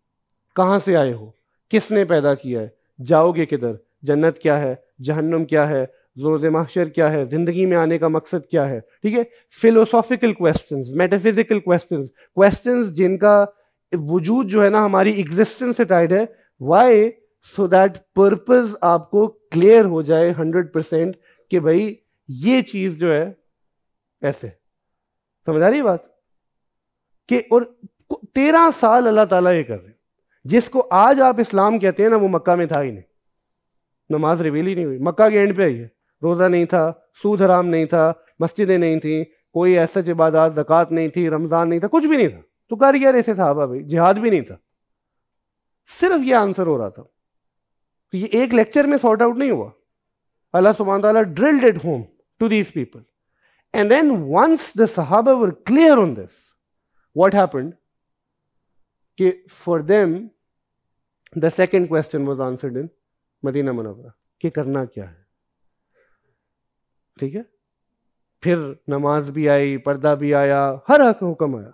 कहां से आए हो, किसने पैदा किया है, जाओगे किधर, जन्नत क्या है, जहन्नम क्या है, ज़ुरूर महशर क्या है, जिंदगी में आने का मकसद क्या है, ठीक है? Philosophical questions, metaphysical questions, questions जिनका वजूद जो है ना हमारी एग्जिस्टेंस से टाइड है। वाई? सो दैट पर्पस आपको क्लियर हो जाए 100% कि भाई ये चीज जो है ऐसे, समझ आ रही बात? कि और 13 साल अल्लाह ताला ये कर रहे हैं। जिसको आज आप इस्लाम कहते हैं ना, वो मक्का में था ही नहीं, नमाज रिवील ही नहीं हुई, मक्का के एंड पे आई है। रोजा नहीं था, सूद हराम नहीं था, मस्जिदें नहीं थी, कोई ऐसा इबादत, ज़कात नहीं थी, रमजान नहीं था, कुछ भी नहीं था। तो कर क्या रहे थे साहबा भाई? जिहाद भी नहीं था, सिर्फ ये आंसर हो रहा था। तो ये एक लेक्चर में सॉर्ट आउट नहीं हुआ। अल्लाह सुब्हानहू तआला drilled it home to these people, and then once the सहाबा were clear on this, what happened कि for them the second question was answered in Medina मुनव्वरा कि करना क्या है, ठीक है? फिर नमाज भी आई, पर्दा भी आया, हर हक हुक्म आया।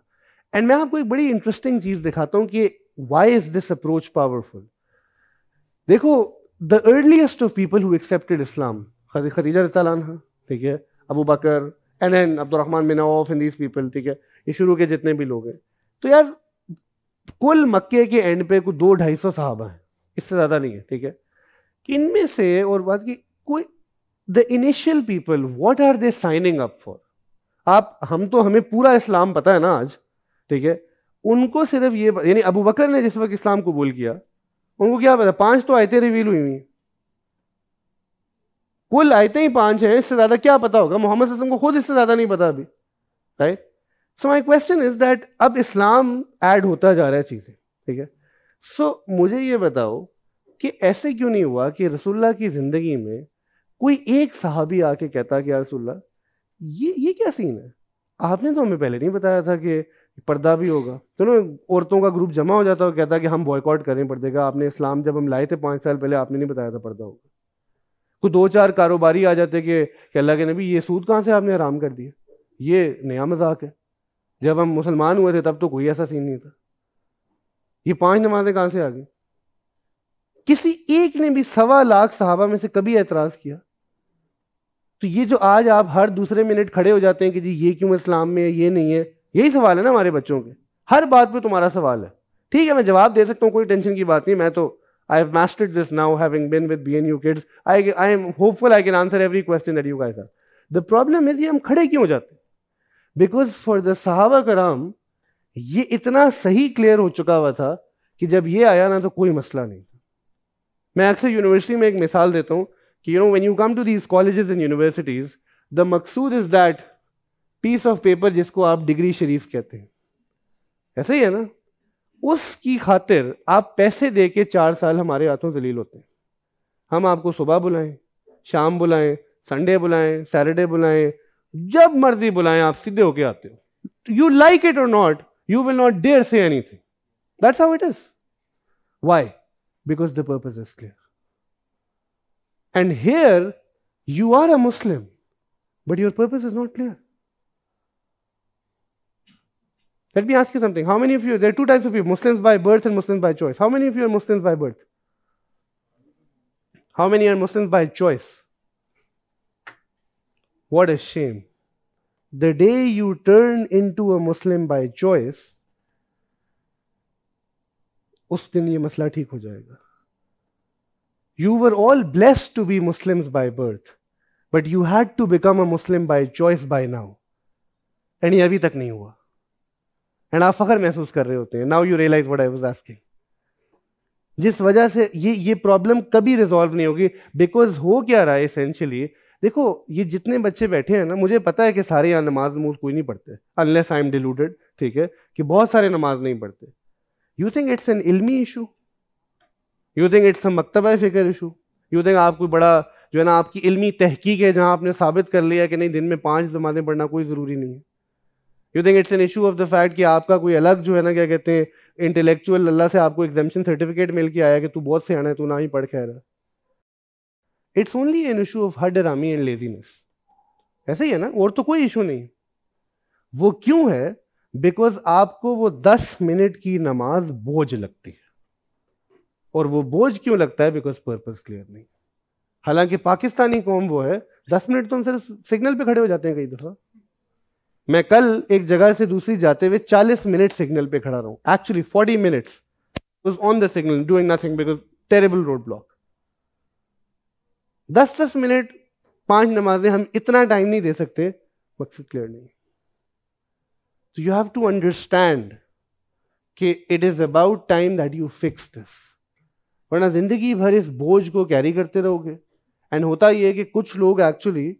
एंड मैं आपको एक बड़ी इंटरेस्टिंग चीज दिखाता हूं कि why is this approach powerful. देखो, the earliest of people who accepted Islam, Khadija रज़ियल्लाहु अन्हा, ठीक है, Abu Bakr, and then Abdurrahman bin Auf and these people, ठीक है, ये शुरू के जितने भी लोग हैं। तो यार कुल मक्के के एंड पे कोई 200-250 सहाबा हैं, इससे ज्यादा नहीं है, ठीक है? इनमें से और बात की कोई the initial people, what are they signing up for? आप हम तो हमें पूरा इस्लाम पता है ना आज, ठीक है? उनको सिर्फ ये, यानी अबू बकर ने जिस वक्त इस्लाम कबूल किया, उनको क्या पता? 5 तो आयतें रिवील हुई हुई, कुल आयतें ही 5 हैं, इससे ज्यादा क्या पता होगा? मोहम्मद सल्लल्लाहु अलैहि वसल्लम को खुद इससे ज्यादा नहीं पता अभी, right? So my question is that अब इस्लाम ऐड होता जा रहा है चीजें, ठीक है? सो मुझे ये बताओ कि ऐसे क्यों नहीं हुआ कि रसूलुल्लाह की जिंदगी में कोई एक सहाबी आके कहता कि यार रसूलुल्लाह ये क्या सीन है, आपने तो हमें पहले नहीं बताया था कि पर्दा भी होगा। तो ना औरतों का ग्रुप जमा हो जाता और कहता कि हम बॉयकॉट करें पर्दे का, आपने इस्लाम जब हम लाए थे 5 साल पहले, आपने नहीं बताया था पर्दा होगा। कोई 2-4 कारोबारी आ जाते कि अल्लाह के नबी ये सूद कहाँ से आपने हराम कर दिया, ये नया मजाक है, जब हम मुसलमान हुए थे तब तो कोई ऐसा सीन नहीं था, ये 5 नमाजें कहां से आ गई? किसी एक ने भी 1.25 लाख सहाबा में से कभी एतराज किया? तो ये जो आज आप हर दूसरे मिनट खड़े हो जाते हैं कि जी ये क्यों इस्लाम में है, ये नहीं है, यही सवाल है ना हमारे बच्चों के, हर बात पे तुम्हारा सवाल है। ठीक है, मैं जवाब दे सकता हूं, कोई टेंशन की बात नहीं, मैं तो I have mastered this now having been with BNU kids, I am hopeful I can answer every question that you guys have. The problem is ये हम खड़े क्यों हो जाते हैं? बिकॉज फॉर द सहाबा कराम ये इतना सही क्लियर हो चुका हुआ था कि जब ये आया ना तो कोई मसला नहीं था। मैं अक्सर यूनिवर्सिटी में एक मिसाल देता हूं कि when you come to these colleges and universities, the मकसूद is that piece of paper जिसको आप डिग्री शरीफ कहते हैं, ऐसे ही है ना, उसकी खातिर आप पैसे दे के 4 साल हमारे हाथों जलील होते हैं। हम आपको सुबह बुलाएं, शाम बुलाएं, संडे बुलाएं, सैटरडे बुलाएं, जब मर्जी बुलाएं, आप सीधे होके आते हो। You like it or not, you will not dare say anything. That's how it is. Why? Because the purpose is clear. And here, you are a Muslim, but your purpose is not clear. Let me ask you something. How many of you, there are 2 types of people, Muslims by birth and Muslims by choice. How many of you are Muslims by birth? How many are Muslims by choice? What a shame. The day you turn into a Muslim by choice, उस दिन ये मसला ठीक हो जाएगा. You were all blessed to be Muslims by birth, but you had to become a Muslim by choice by now. And ये अभी तक नहीं हुआ. And आप फख्र महसूस कर रहे होते हैं. Now you realize what I was asking. जिस वजह से ये प्रॉब्लम कभी रिजॉल्व नहीं होगी. बिकॉज हो क्या रहा है एसेंशियली, देखो ये जितने बच्चे बैठे हैं ना, मुझे पता है कि सारे यहाँ नमाज कोई नहीं पढ़ते, अनलेस आई एम डिलूडेड, ठीक है, कि बहुत सारे नमाज नहीं पढ़ते. यू थिंक इट्स एन इल्मी इशू? यू थिंक इट्स मकतबा फिक्र इशू? यू थिंक आप कोई बड़ा जो है ना आपकी इल्मी तहकीक है जहां आपने साबित कर लिया कि नहीं दिन में 5 नमाजें पढ़ना कोई जरूरी नहीं है? You think it's N issue of the fact कि आपका कोई अलग जो है ना क्या कहते हैं इंटेलेक्चुअल अल्लाह से आपको एग्जामिशन सर्टिफिकेट मिल के आया कि तू बहुत सियाना है, तू ना ही पढ़ के आ रहा? It's only an issue of हडरामी एंड लेजीनेस. ऐसे ही है ना, और तो कोई इशू नहीं. वो क्यों है? बिकॉज आपको वो 10 मिनट की नमाज बोझ लगती है. और वो बोझ क्यों लगता है? बिकॉज पर्पस क्लियर नहीं. हालांकि पाकिस्तानी कौम वो है, 10 मिनट तो हम सिर्फ सिग्नल पे खड़े हो जाते हैं कई दफा. मैं कल एक जगह से दूसरी जाते हुए 40 मिनट सिग्नल पे खड़ा रहा हूं. Actually 40 minutes was on the signal doing nothing because terrible road block. 10-10 minute 5 नमाजें, हम इतना टाइम नहीं दे सकते. मकसद क्लियर नहीं. तो यू हैव टू अंडरस्टैंड कि it is about time that you fix this. वरना जिंदगी भर इस बोझ को कैरी करते रहोगे. एंड होता यह है कि कुछ लोग एक्चुअली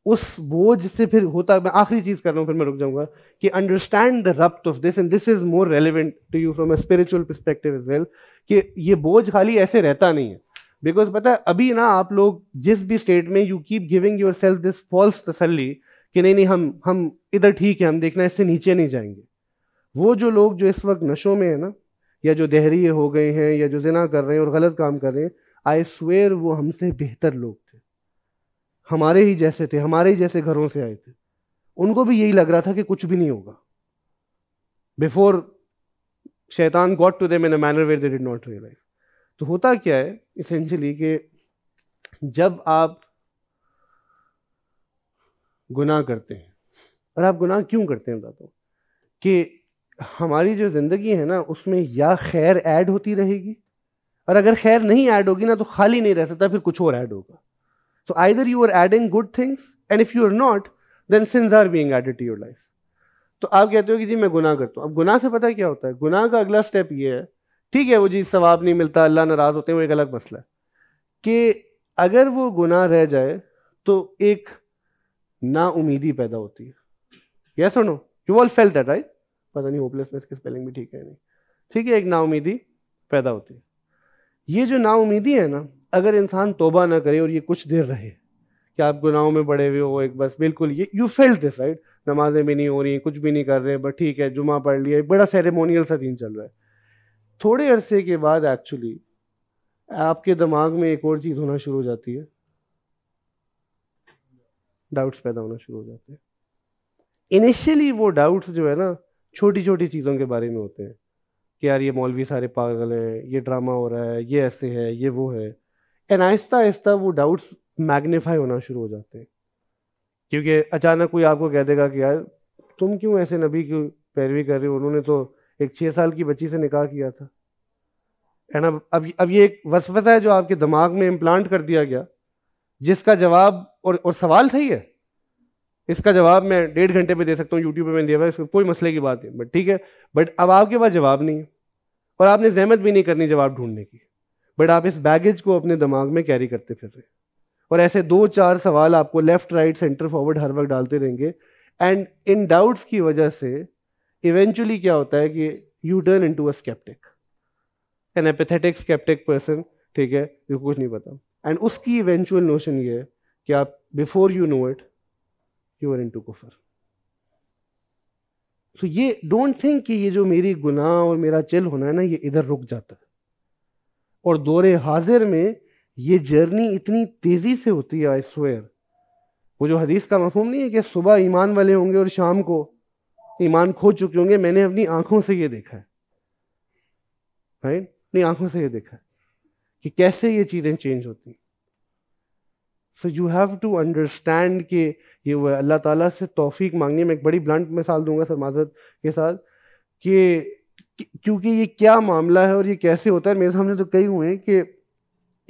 उस बोझ से फिर होता, मैं आखिरी चीज कर रहा हूं फिर मैं रुक जाऊंगा, कि अंडरस्टैंड द रब्त of this, and this is more relevant to you from a spiritual perspective as well, कि ये बोझ खाली ऐसे रहता नहीं है. बिकॉज पता है अभी ना आप लोग जिस भी स्टेट में you keep giving yourself this false तसल्ली कि नहीं हम इधर ठीक है, हम देखना इससे नीचे नहीं जाएंगे. वो जो लोग जो इस वक्त नशों में है ना, या जो दहरिये हो गए हैं, या जो जिना कर रहे हैं और गलत काम कर रहे हैं, आई स्वेयर वो हमसे बेहतर लोग थे, हमारे ही जैसे थे, हमारे ही जैसे घरों से आए थे. उनको भी यही लग रहा था कि कुछ भी नहीं होगा बिफोर शैतान got to them in a manner where they did not realise. तो होता क्या है इसेंशियली कि जब आप गुनाह करते हैं, और आप गुनाह क्यों करते हैं बताता हूं, कि हमारी जो जिंदगी है ना उसमें या खैर ऐड होती रहेगी, और अगर खैर नहीं ऐड होगी ना तो खाली नहीं रह सकता, फिर कुछ और ऐड होगा. So either you are adding good things, and if you are not, then sins are being added to your life. तो आप कहते हो कि जी मैं गुनाह करता हूं. अब गुनाह से पता है क्या होता है? गुनाह का अगला स्टेप ये है, ठीक है वो जी सवाब नहीं मिलता, अल्लाह नाराज होते हैं, वो एक अलग मसला है, कि अगर वो गुनाह रह जाए तो एक नाउमीदी पैदा होती है. यस और no? You all felt that right? पता नहीं होपलेसनेस की स्पेलिंग भी ठीक है नहीं, ठीक है, एक नाउमीदी पैदा होती है. ये जो नाउमीदी है ना, अगर इंसान तौबा ना करे और ये कुछ देर रहे कि आप गुनाहों में पड़े हुए हो, एक बस बिल्कुल ये यू फेल्ट दिस राइट, नमाजें भी नहीं हो रही, कुछ भी नहीं कर रहे, बट ठीक है जुमा पढ़ लिया, एक बड़ा सेरेमोनियल सा दिन चल रहा है. थोड़े अरसे के बाद एक्चुअली आपके दिमाग में एक और चीज होना शुरू हो जाती है, डाउट्स पैदा होना शुरू हो जाते हैं. इनिशियली वो डाउट्स जो है ना छोटी छोटी चीज़ों के बारे में होते हैं कि यार ये मौलवी सारे पागल हैं, ये ड्रामा हो रहा है, ये ऐसे है, ये वो है. एंड आहिस्ता आहिस्ता वो डाउट्स मैग्नीफाई होना शुरू हो जाते हैं, क्योंकि अचानक कोई आपको कह देगा कि यार तुम क्यों ऐसे नबी की पैरवी कर रहे हो, उन्होंने तो एक 6 साल की बच्ची से निकाह किया था. है ना? अब ये एक वसवसा है जो आपके दिमाग में इम्प्लांट कर दिया गया, जिसका जवाब और सवाल सही है, इसका जवाब मैं 1.5 घंटे पे दे सकता हूँ, यूट्यूब पे मैंने दिया हुआ है, इसको कोई मसले की बात नहीं, बट ठीक है. बट अब आपके पास जवाब नहीं है और आपने जहमत भी नहीं करनी जवाब ढूंढने की, बट आप इस बैगेज को अपने दिमाग में कैरी करते फिर रहे, और ऐसे 2-4 सवाल आपको लेफ्ट राइट सेंटर फॉरवर्ड हर वक्त डालते रहेंगे. एंड इन डाउट्स की वजह से इवेंचुअली क्या होता है कि you turn into a sceptic, an apathetic sceptic person, ठीक है, जो कुछ नहीं पता. एंड उसकी इवेंचुअल नोशन ये है कि आप before you know it you are into कुफर. तो ये डोंट थिंक कि ये जो मेरी गुनाह और मेरा चिल होना है ना ये इधर रुक जाता है, और दौरे हाजिर में ये जर्नी इतनी तेजी से होती है. आई स्वेयर वो जो हदीस का मफहूम नहीं है कि सुबह ईमान वाले होंगे और शाम को ईमान खो चुके होंगे, मैंने अपनी आंखों से ये देखा है, राइट, अपनी आंखों से ये देखा है कि कैसे ये चीजें चेंज होती. So you have to understand कि ये वो अल्लाह ताला से तौफीक मांगनी। मैं एक बड़ी ब्लंट मिसाल दूंगा सर माजरत के साथ कि क्योंकि ये क्या मामला है और ये कैसे होता है, मेरे सामने तो कई हुए हैं कि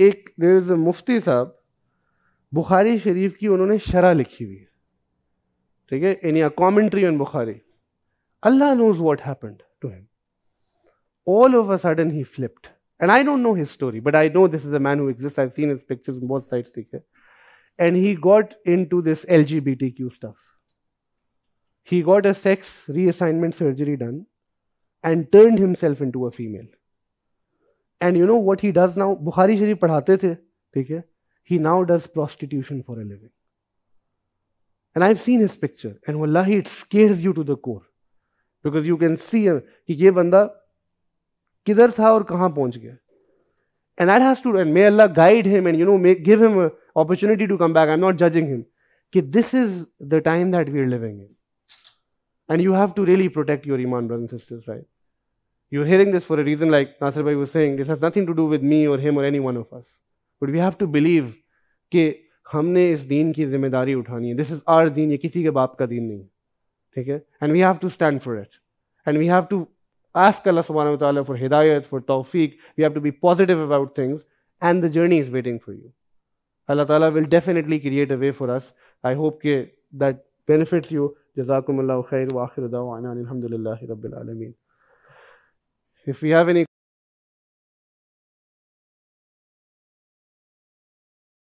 एक देयर इज अ मुफ्ती साहब, बुखारी शरीफ की उन्होंने शरह लिखी हुई है, ठीक है, इन कॉमेंट्री ऑन बुखारी। अल्लाह knows what happened to him, all of a sudden he flipped, and I don't know his story, but I know this is a man who exists. I've seen his pictures on both sides, okay? And he got into this LGBTQ stuff. He got a sex reassignment surgery done and turned himself into a female. And you know what he does now? Bukhari Sharif padhate the, okay? He now does prostitution for a living. And I've seen his picture, and wallahi it scares you to the core, because you can see कि ये बंदा किधर था और कहां पहुंच गया. And that has to, and may Allah guide him and, you know, give him an opportunity to come back. I'm not judging him. That this is the time that we're living in. And you have to really protect your iman, brothers and sisters, right? You're hearing this for a reason, like Nasir Bhai was saying. This has nothing to do with me or him or any one of us. But we have to believe that हमने इस दीन की जिम्मेदारी उठानी है. This is our deen, ये किसी के बाप का दीन नहीं. ठीक है? And we have to stand for it. And we have to ask Allah subhanahu wa ta'ala for hidayat, for tawfiq. We have to be positive about things, and the journey is waiting for you. Allah ta'ala will definitely create a way for us. I hope that benefits you. Jazakumullahu khair wa akhiru da'wana alhamdulillahi rabbil alameen. If we have any